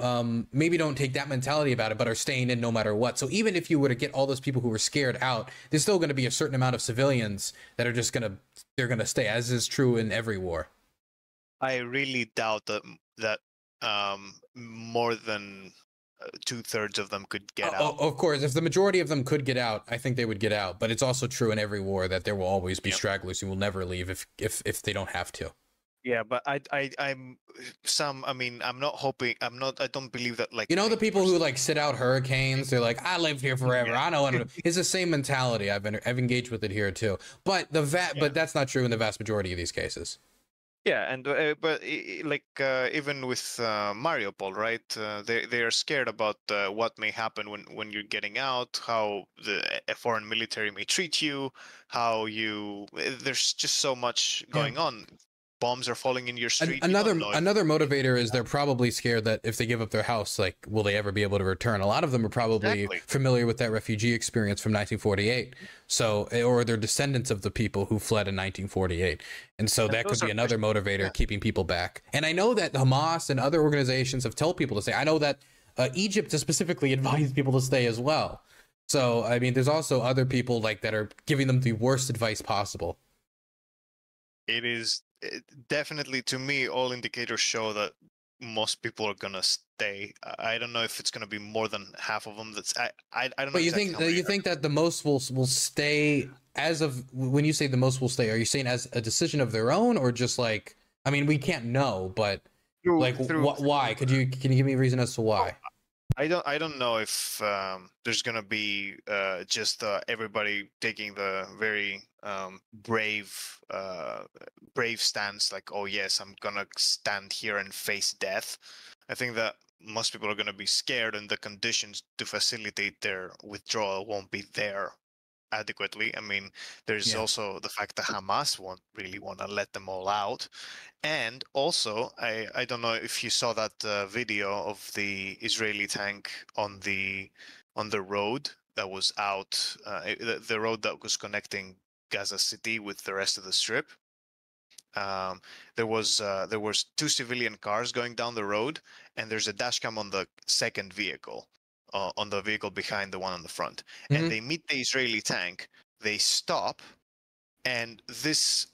maybe don't take that mentality about it, but are staying in no matter what. So even if you were to get all those people who were scared out, there's still going to be a certain amount of civilians that are just they're going to stay, as is true in every war. I really doubt that more than 2/3 of them could get out. Of course, if the majority of them could get out, I think they would get out. But it's also true in every war that there will always be stragglers who will never leave if they don't have to. Yeah, but I'm I mean, I'm not hoping. I don't believe that. Like, you know, the people who like sit out hurricanes, they're like, I lived here forever. I know. It's the same mentality. I've engaged with it here too. But but that's not true in the vast majority of these cases. Yeah, and but like even with Mariupol, right? They are scared about what may happen when you're getting out, how a foreign military may treat you, how there's just so much going on. Bombs are falling in your street. Another motivator is they're probably scared that if they give up their house, like, will they ever be able to return? A lot of them are probably familiar with that refugee experience from 1948. So, or they're descendants of the people who fled in 1948. And so that could be another motivator keeping people back. And I know that Hamas and other organizations have told people to stay. I know that Egypt has specifically advised people to stay as well. So, I mean, there's also other people like that are giving them the worst advice possible. It is definitely, to me, all indicators show that most people are gonna stay. I don't know if it's gonna be more than half of them. I don't know But exactly how many you think that the most will stay as of when you say the most will stay? Are you saying as a decision of their own, or just like, I mean, we can't know, but like why? Can you give me a reason as to why? I don't know if there's gonna be just everybody taking the very brave stance, like, oh yes, I'm gonna stand here and face death. I think that most people are gonna be scared, and the conditions to facilitate their withdrawal won't be there adequately. I mean, there's Yeah. also the fact that Hamas won't really want to let them all out. And also, I don't know if you saw that video of the Israeli tank on the road that was out, the road that was connecting Gaza City with the rest of the strip. There was two civilian cars going down the road, and there's a dash cam on the second vehicle, on the vehicle behind the one on the front. And they meet the Israeli tank. They stop, and this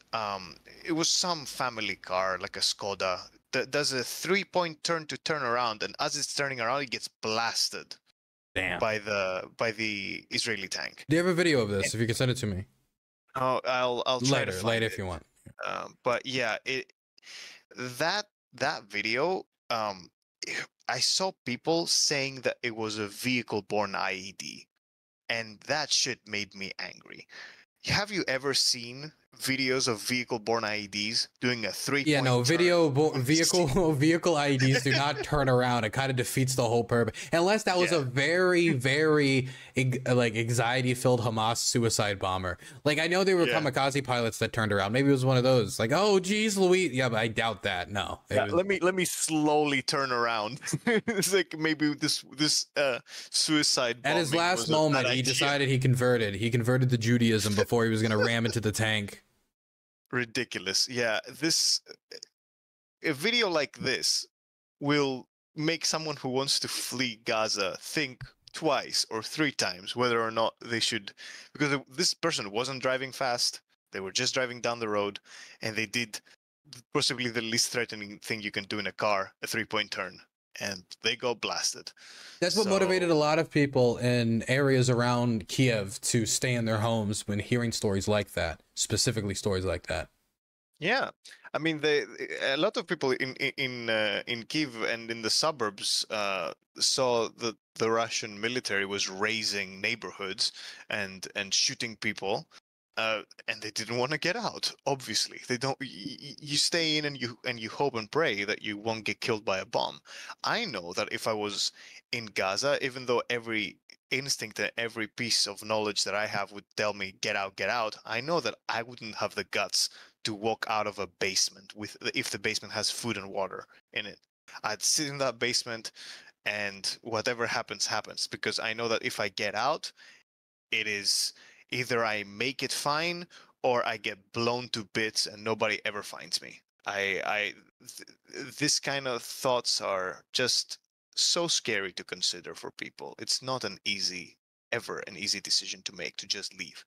it was some family car, like a Skoda, that does a 3-point turn to turn around, and as it's turning around, it gets blasted. Damn. By the Israeli tank. Do you have a video of this? If you can send it to me. Oh, I'll try to find later it. if you want. But yeah, that video, I saw people saying that it was a vehicle-borne IED, and that shit made me angry. Have you ever seen videos of vehicle-borne IEDs doing a 3-point Yeah, no, turn? vehicle IEDs do not turn around. It kind of defeats the whole purpose, unless that was a very, very like anxiety-filled Hamas suicide bomber. Like, I know they were kamikaze pilots that turned around. Maybe it was one of those. Like, oh geez, Louis. Yeah, but I doubt that. No. Yeah, let me slowly turn around. It's like maybe this suicide at his last moment, he decided he converted to Judaism before he was going to ram into the tank. Ridiculous. Yeah, a video like this will make someone who wants to flee Gaza think twice or 3 times whether or not they should, because this person wasn't driving fast. They were just driving down the road, and they did possibly the least threatening thing you can do in a car, a 3-point turn, and they got blasted. That's what motivated a lot of people in areas around Kiev to stay in their homes when hearing stories like that, specifically stories like that. Yeah, I mean, a lot of people in Kiev and in the suburbs saw that the Russian military was razing neighborhoods and shooting people, and they didn't want to get out. Obviously, they don't. You stay in and you hope and pray that you won't get killed by a bomb. I know that if I was in Gaza, even though every instinct and every piece of knowledge that I have would tell me get out, I know that I wouldn't have the guts to walk out of a basement if the basement has food and water in it. I'd sit in that basement, and whatever happens, because I know that if I get out, it is either I make it fine or I get blown to bits and nobody ever finds me. This kind of thoughts are just so scary to consider for people. It's not ever an easy decision to make, to just leave.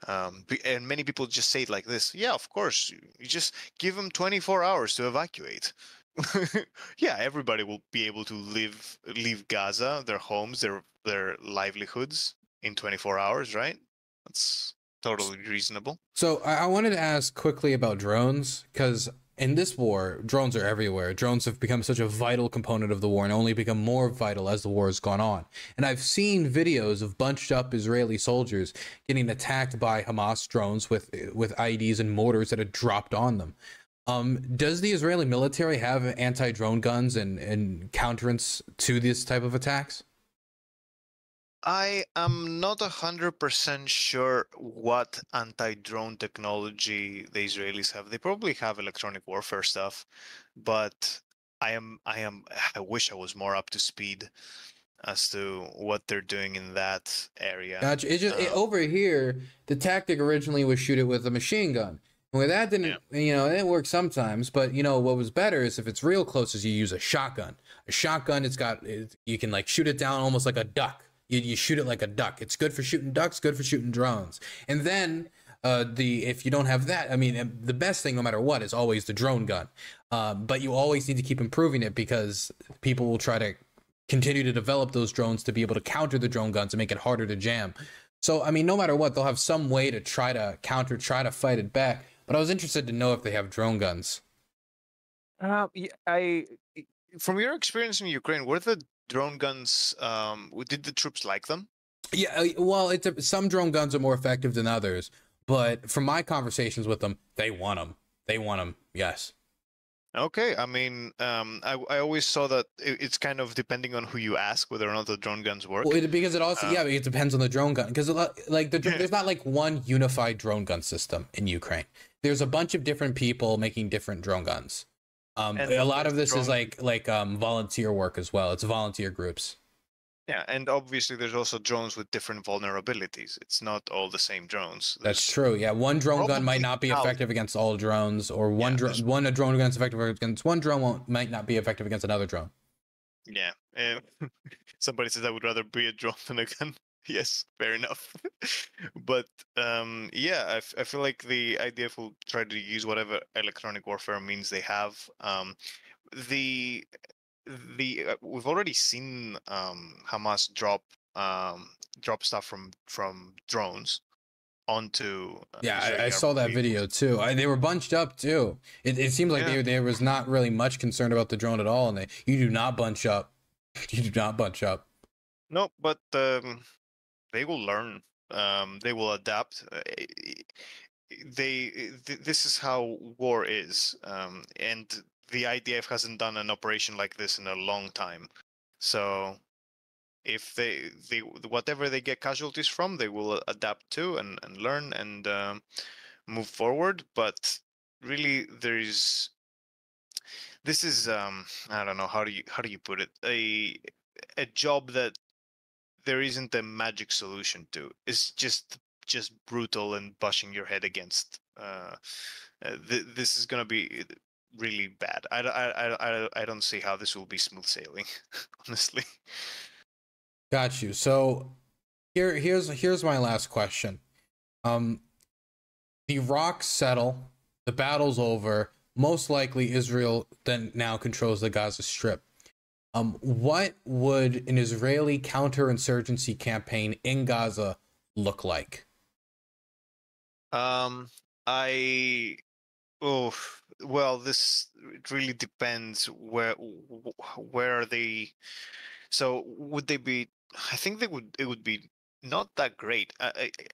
And many people just say it like this: yeah, of course, you just give them 24 hours to evacuate. Yeah, everybody will be able to leave Gaza, their homes, their livelihoods in 24 hours, right? That's totally reasonable. So I wanted to ask quickly about drones, because in this war, drones are everywhere. Drones have become such a vital component of the war and only become more vital as the war has gone on. And I've seen videos of bunched up Israeli soldiers getting attacked by Hamas drones with IEDs and mortars that had dropped on them. Does the Israeli military have anti-drone guns and counterance to this type of attacks? I am not 100% sure what anti-drone technology the Israelis have. They probably have electronic warfare stuff, but I wish I was more up to speed as to what they're doing in that area. Gotcha. Over here, the tactic originally was shoot it with a machine gun. Well, that didn't, it works sometimes, but what was better is if it's real close is you use a shotgun. A shotgun, you can like shoot it down almost like a duck. You shoot it like a duck. It's good for shooting ducks, good for shooting drones. And then If you don't have that, I mean, the best thing, no matter what, is always the drone gun. But you always need to keep improving it because people will try to continue to develop those drones to be able to counter the drone guns and make it harder to jam. So, I mean, no matter what, they'll have some way to try to counter, try to fight it back. But I was interested to know if they have drone guns. Yeah, from your experience in Ukraine, were the drone guns? Did the troops like them? Yeah, well, some drone guns are more effective than others, but from my conversations with them, they want them. They want them. Yes. Okay, I mean, I always saw that it's kind of depending on who you ask whether or not the drone guns work. Well, because it also it depends on the drone gun because there's not like one unified drone gun system in Ukraine. There's a bunch of different people making different drone guns. A lot of this is like volunteer work as well. It's volunteer groups. Yeah, and obviously there's also drones with different vulnerabilities. It's not all the same drones. That's true. Yeah, one drone gun might not be effective against all drones, or one drone gun is effective against one drone might not be effective against another drone. Yeah. Somebody says I would rather be a drone than a gun. Yes, fair enough. But yeah, I feel like the IDF will try to use whatever electronic warfare means they have. We've already seen Hamas drop stuff from drones onto I saw that video too. They were bunched up too. It seems like there was not really much concern about the drone at all, and you do not bunch up. You do not bunch up. No, but they will learn. They will adapt. This is how war is, and the IDF hasn't done an operation like this in a long time. So if they whatever they get casualties from, they will adapt to and learn and move forward. But really, this is I don't know, how do you put it, a job that there isn't a magic solution to. It's just brutal and bashing your head against. This is gonna be really bad. I don't see how this will be smooth sailing, honestly. Got you. So here's my last question. The rocks settle, the battle's over. Most likely Israel then now controls the Gaza Strip. What would an Israeli counterinsurgency campaign in Gaza look like? Well, it really depends where are they. So would they be? I think it would be not that great.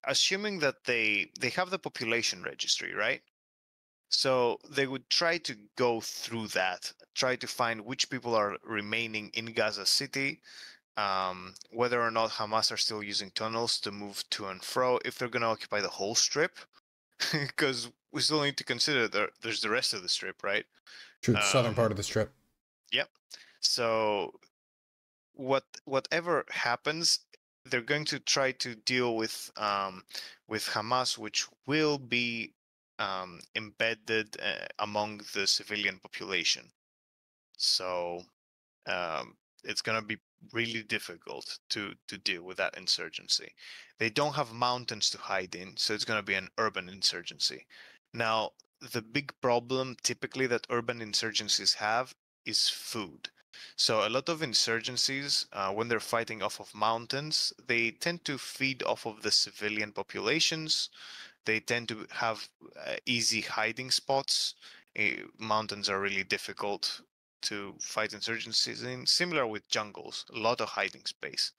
Assuming that they have the population registry, right? So they would try to go through that, try to find which people are remaining in Gaza City, whether or not Hamas are still using tunnels to move to and fro, if they're going to occupy the whole strip, because we still need to consider there's the rest of the strip, right? True, the southern part of the strip. Yep. So whatever happens, they're going to try to deal with Hamas, which will be embedded among the civilian population. So it's going to be really difficult to deal with that insurgency. They don't have mountains to hide in, so it's going to be an urban insurgency. Now, the big problem typically that urban insurgencies have is food. So a lot of insurgencies, when they're fighting off of mountains, they tend to feed off of the civilian populations. They tend to have easy hiding spots. Mountains are really difficult to fight insurgencies in, similar with jungles, a lot of hiding space,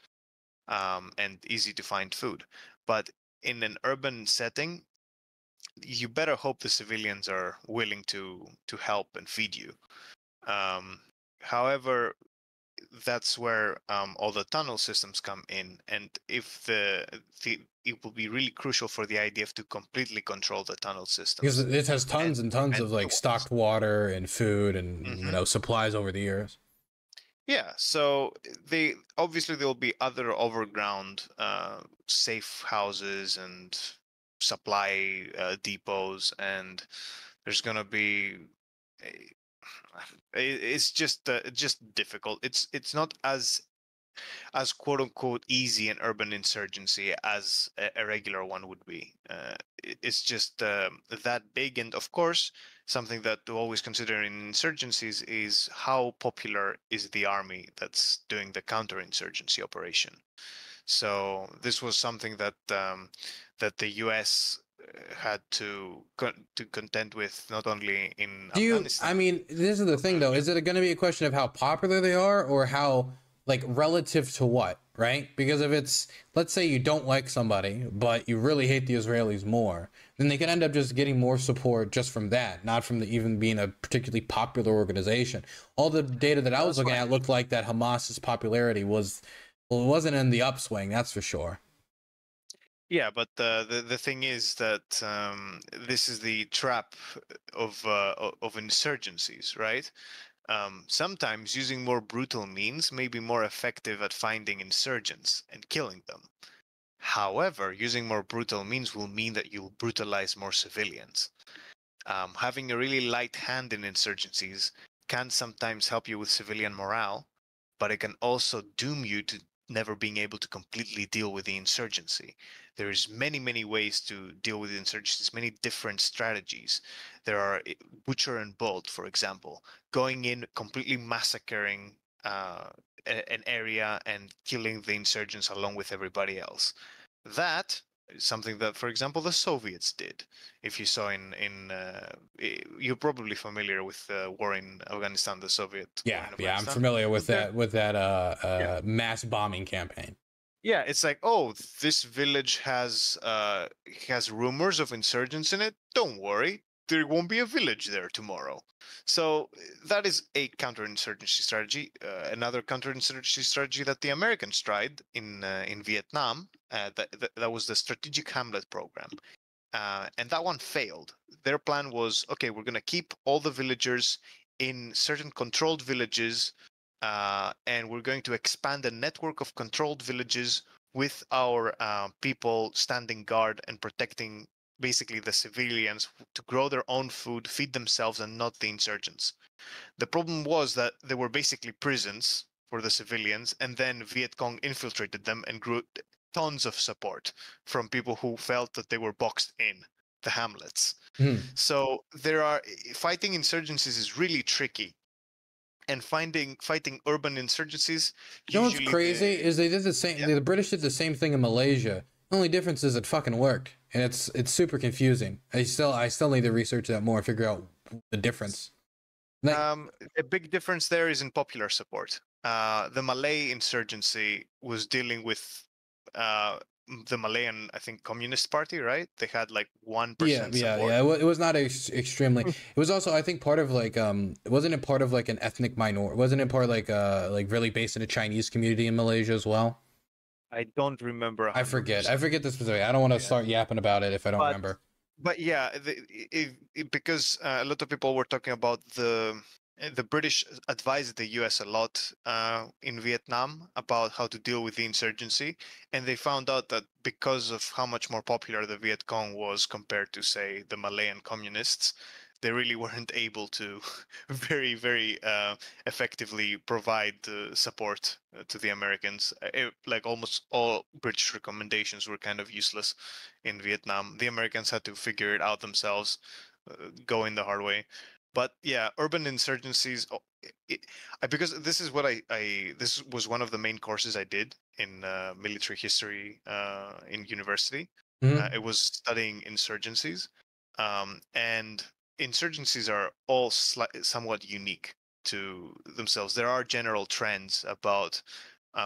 and easy to find food. But in an urban setting, you better hope the civilians are willing to help and feed you. However, that's where all the tunnel systems come in, and if it will be really crucial for the IDF to completely control the tunnel systems, because it has tons and tons of like stocked water and food and supplies over the years. Yeah, so there'll be other overground safe houses and supply depots, and there's gonna be it's just difficult. It's not as as quote unquote easy an urban insurgency as a regular one would be. It's just that big, and of course, something that to always consider in insurgencies is how popular is the army that's doing the counterinsurgency operation. So this was something that that the U.S. Had to contend with, not only in Afghanistan. I mean, this is the thing though, is it going to be a question of how popular they are or how, like, relative to what, right? Because if it's, let's say you don't like somebody, but you really hate the Israelis more, then they could end up just getting more support just from that, not from the even being a particularly popular organization. All the data that I was looking at looked like that Hamas's popularity was, well, it wasn't in the upswing, that's for sure. Yeah, but the thing is that this is the trap of insurgencies, right? Sometimes using more brutal means may be more effective at finding insurgents and killing them. However, using more brutal means will mean that you'll brutalize more civilians. Having a really light hand in insurgencies can sometimes help you with civilian morale, but it can also doom you to never being able to completely deal with the insurgency. There's many ways to deal with insurgencies, many different strategies. There are butcher and bolt, for example, going in, completely massacring an area and killing the insurgents along with everybody else. That is something that, for example, the Soviets did. If you saw you're probably familiar with the war in Afghanistan, the Soviet war in Afghanistan. I'm familiar with that mass bombing campaign. Yeah, it's like, oh, this village has rumors of insurgents in it. Don't worry, there won't be a village there tomorrow. So that is a counterinsurgency strategy. Another counterinsurgency strategy that the Americans tried in Vietnam, that was the Strategic Hamlet Program, and that one failed. Their plan was, okay, we're going to keep all the villagers in certain controlled villages, and we're going to expand a network of controlled villages with our people standing guard and protecting basically the civilians to grow their own food, feed themselves, and not the insurgents. The problem was that they were basically prisons for the civilians, and then Viet Cong infiltrated them and grew tons of support from people who felt that they were boxed in the hamlets. So fighting insurgencies is really tricky. And fighting urban insurgencies. You know what's crazy is they did the same. Yeah. The British did the same thing in Malaysia. The only difference is it fucking worked, and it's super confusing. I still need to research that more, figure out the difference. A big difference there is in popular support. The Malay insurgency was dealing with the Malayan, I think, Communist Party, right? They had like 1% support. Yeah. It was not extremely. It was also, I think, part of like wasn't it part of like an ethnic minority? Wasn't it part of like really based in a Chinese community in Malaysia as well? I don't remember. 100%. I forget the specific. I don't want to start yapping about it if I don't remember. But yeah, because a lot of people were talking about the British advised the US a lot in Vietnam about how to deal with the insurgency, and they found out that because of how much more popular the Viet Cong was compared to, say, the Malayan communists, they really weren't able to very effectively provide support to the Americans. Like almost all British recommendations were kind of useless in Vietnam. The Americans had to figure it out themselves, going the hard way. But yeah, urban insurgencies, because this is what this was one of the main courses I did in military history in university. It was studying insurgencies, and insurgencies are all somewhat unique to themselves. There are general trends about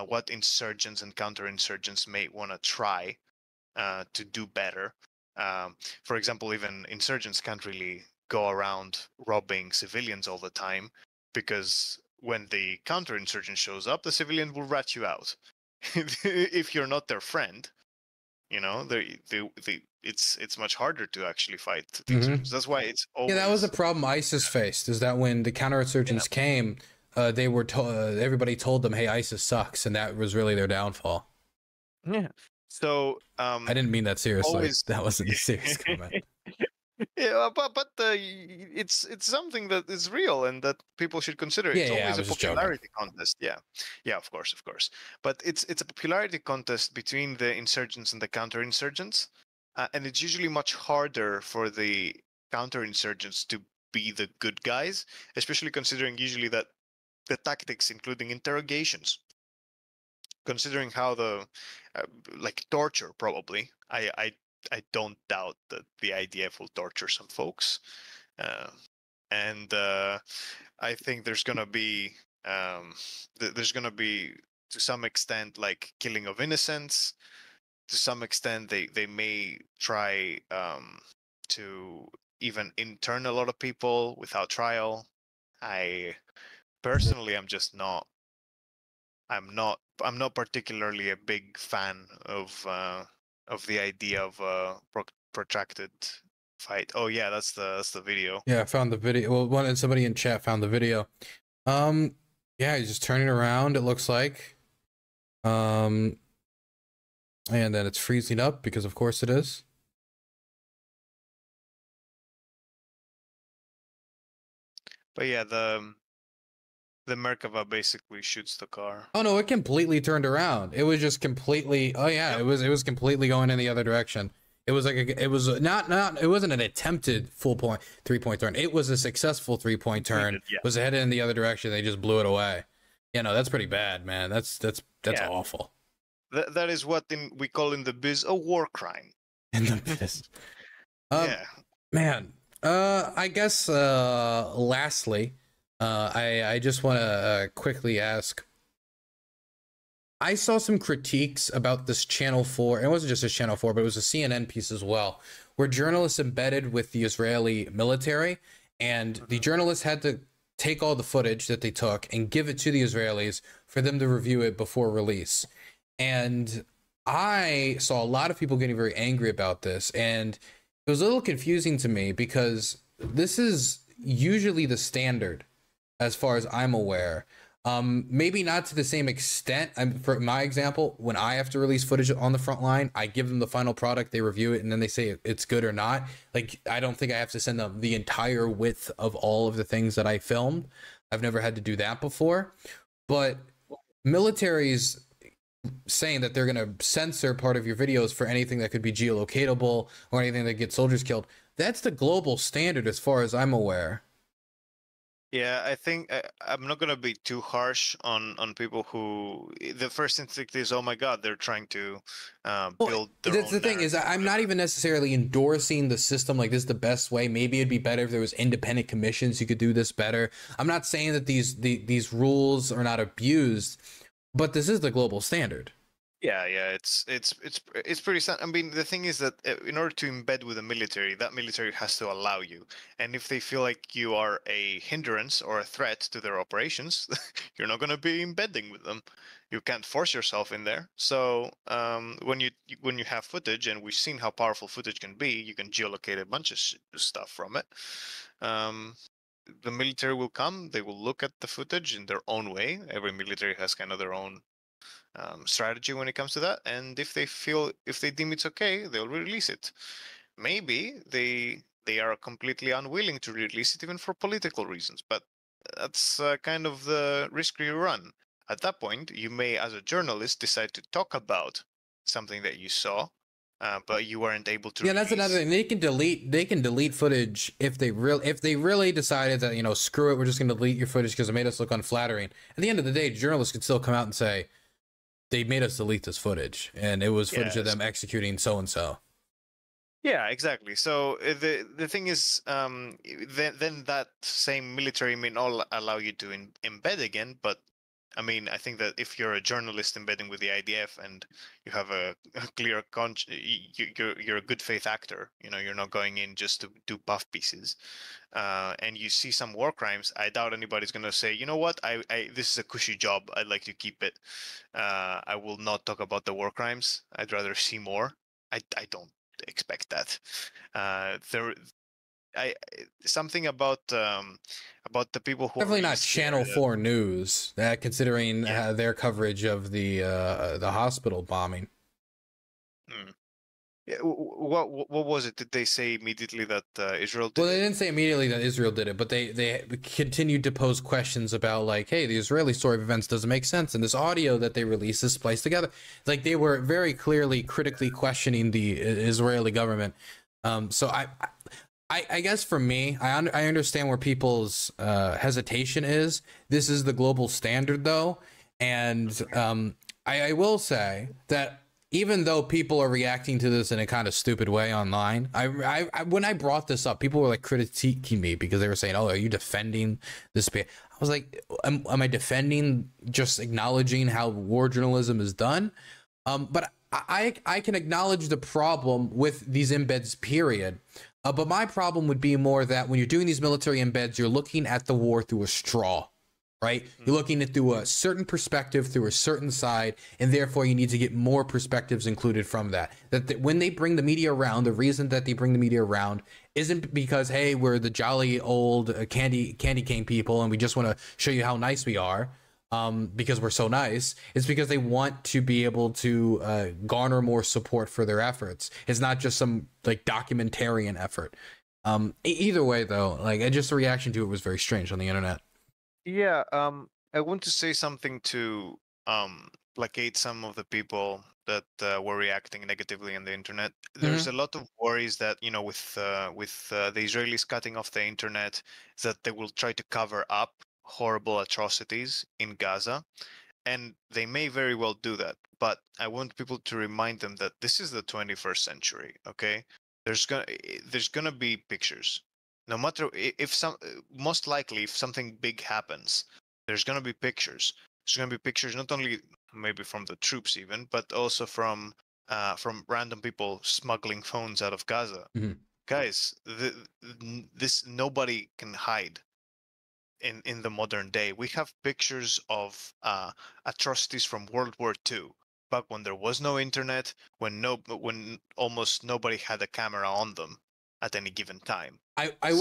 what insurgents and counterinsurgents may want to try to do better. For example, even insurgents can't really go around robbing civilians all the time, because when the counterinsurgent shows up, the civilian will rat you out. If you're not their friend, you know, it's much harder to actually fight the insurgents. That's why it's always... Yeah, that was the problem ISIS faced, is that when the counterinsurgents came, they were everybody told them, hey, ISIS sucks, and that was really their downfall. Yeah. So I didn't mean that seriously. That wasn't a serious comment. Yeah, but it's something that is real and that people should consider. Yeah, It's yeah, I always a was just joking. popularity contest. Yeah, yeah, of course. But it's a popularity contest between the insurgents and the counterinsurgents, and it's usually much harder for the counterinsurgents to be the good guys, especially considering usually that the tactics, including interrogations, considering how the uh, like torture probably. I don't doubt that the IDF will torture some folks, uh, and I think there's gonna be there's gonna be to some extent like killing of innocents. To some extent, they may try to even intern a lot of people without trial. I personally, I'm not particularly a big fan of the idea of a protracted fight. Oh yeah, that's the video. Yeah, I found the video. Well, one and somebody in chat found the video. Um, yeah, he's just turning around. It looks like, um, and then it's freezing up because, of course, it is. But yeah, the Merkava basically shoots the car. Oh no, it completely turned around. It was just completely. Oh yeah, Yep. it was completely going in the other direction. It was like it was not it wasn't an attempted full point 3-point turn. It was a successful 3-point turn. Completed, yeah. Was headed in the other direction. They just blew it away. You know, that's pretty bad, man. That's Yeah. awful. That is what we call in the biz a war crime. In the piss. Yeah. Man. I guess lastly, I just want to quickly ask. I saw some critiques about this Channel 4. It wasn't just a Channel 4, but it was a CNN piece as well, where journalists embedded with the Israeli military, and the journalists had to take all the footage that they took and give it to the Israelis for them to review it before release. And I saw a lot of people getting very angry about this, and it was a little confusing to me because this is usually the standard as far as I'm aware. Maybe not to the same extent. For my example, when I have to release footage on the front line, I give them the final product, they review it, and then they say it's good or not. Like, I don't think I have to send them the entire width of all of the things that I filmed. I've never had to do that before. But militaries saying that they're going to censor part of your videos for anything that could be geolocatable or anything that gets soldiers killed, that's the global standard as far as I'm aware. Yeah, I think I'm not gonna be too harsh on people who the first instinct is, oh my God, they're trying to build their that's own the thing is, narrative. I'm not even necessarily endorsing the system like this is the best way. Maybe it'd be better if there was independent commissions. You could do this better. I'm not saying that these rules are not abused, but this is the global standard. Yeah, it's pretty sad. I mean, the thing is that in order to embed with the military, that military has to allow you. And if they feel like you are a hindrance or a threat to their operations, you're not going to be embedding with them. You can't force yourself in there. So when you have footage, and we've seen how powerful footage can be, you can geolocate a bunch of stuff from it. The military will come. They will look at the footage in their own way. Every military has kind of their own strategy when it comes to that, and if they deem it's okay, they'll release it. Maybe they are completely unwilling to release it even for political reasons, but that's kind of the risk you run. At that point, you may, as a journalist, decide to talk about something that you saw, but you weren't able to. Yeah, that's another thing. They can delete footage if they really decided that, you know, screw it, we're just going to delete your footage because it made us look unflattering. At the end of the day, journalists could still come out and say, they made us delete this footage, and it was footage of them executing so and so. Yeah, exactly. So the thing is, then that same military may not allow you to embed again. But I mean, I think that if you're a journalist embedding with the IDF and you have a clear you're a good faith actor. You know, you're not going in just to do puff pieces. And you see some war crimes, I doubt anybody's going to say, you know what, this is a cushy job, I'd like to keep it. I will not talk about the war crimes. I'd rather see more. I don't expect that. Something about the people who definitely not Channel 4 News, considering their coverage of the hospital bombing. What was it? Did they say immediately that Israel did Well, they it? didn't say immediately that Israel did it, but they continued to pose questions about like, hey, the Israeli story of events doesn't make sense, and this audio that they released is spliced together. Like they were very clearly critically questioning the Israeli government. So I guess for me, I understand where people's hesitation is. This is the global standard, though, and I will say that even though people are reacting to this in a kind of stupid way online, I when I brought this up, people were like critiquing me because they were saying, "Oh, are you defending this?" I was like, "Am I defending just acknowledging how war journalism is done?" But I can acknowledge the problem with these embeds, period. But my problem would be more that when you're doing these military embeds, you're looking at the war through a straw. Right? You're looking at through a certain perspective, through a certain side, and therefore you need to get more perspectives included from that. That when they bring the media around, the reason that they bring the media around isn't because, hey, we're the jolly old candy cane people and we just want to show you how nice we are because we're so nice. It's because they want to be able to garner more support for their efforts. It's not just some like documentarian effort. Either way, though, like just the reaction to it was very strange on the internet. Yeah, I want to say something to placate some of the people that were reacting negatively on the internet. There's a lot of worries that, you know, with the Israelis cutting off the internet, that they will try to cover up horrible atrocities in Gaza, and they may very well do that. But I want people to remind them that this is the 21st century, okay? There's gonna be pictures. No matter if most likely if something big happens, there's gonna be pictures. There's gonna be pictures not only maybe from the troops even, but also from random people smuggling phones out of Gaza. Guys, this nobody can hide in the modern day. We have pictures of atrocities from World War II, back when there was no internet, when almost nobody had a camera on them at any given time. I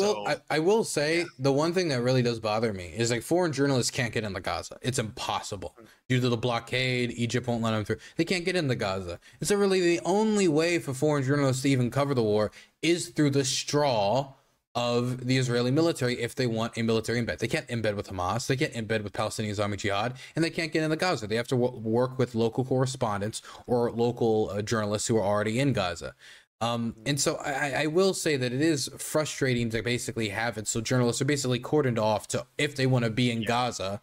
will say the one thing that really does bother me is like foreign journalists can't get into Gaza. It's impossible due to the blockade. Egypt won't let them through. They can't get into Gaza. And so really the only way for foreign journalists to even cover the war is through the straw of the Israeli military if they want a military embed. They can't embed with Hamas. They can't embed with Palestinian Army Jihad, and they can't get into Gaza. They have to work with local correspondents or local journalists who are already in Gaza. And so I will say that it is frustrating to basically have it so journalists are basically cordoned off to if they want to be in Gaza,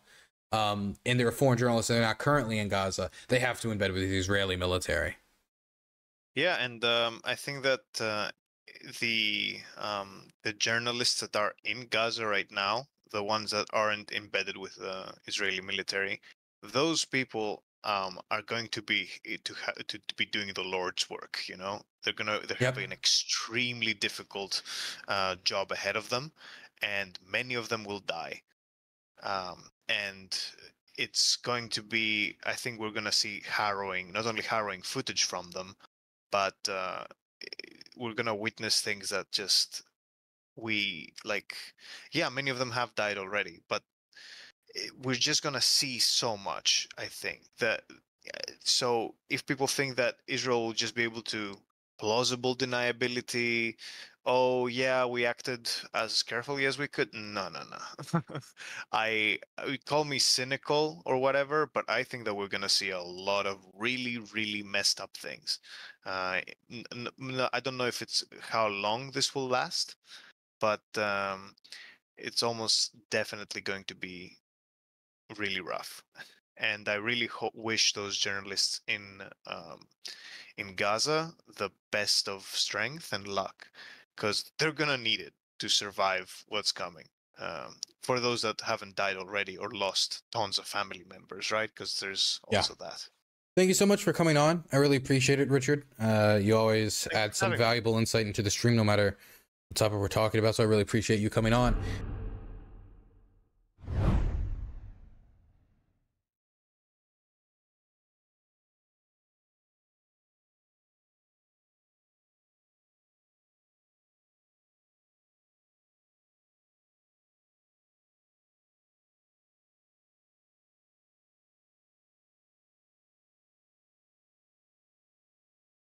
and they're foreign journalists and they're not currently in Gaza, they have to embed with the Israeli military. Yeah, and I think that the journalists that are in Gaza right now, the ones that aren't embedded with the Israeli military, those people are going to be to be doing the Lord's work. You know, they're having an extremely difficult job ahead of them, and many of them will die. And it's going to be, I think we're going to see not only harrowing footage from them, but we're going to witness things that just many of them have died already, but we're just going to see so much, I think. So if people think that Israel will just be able to plausible deniability, oh yeah, we acted as carefully as we could, no. I call me cynical or whatever, but I think that we're going to see a lot of really, really messed up things. I don't know if it's how long this will last, but it's almost definitely going to be really rough. And I really wish those journalists in Gaza the best of strength and luck, because they're gonna need it to survive what's coming. For those that haven't died already or lost tons of family members, right? Because there's also that. Thank you so much for coming on. I really appreciate it, Richard. You always add some valuable insight into the stream, no matter what topic we're talking about. So I really appreciate you coming on.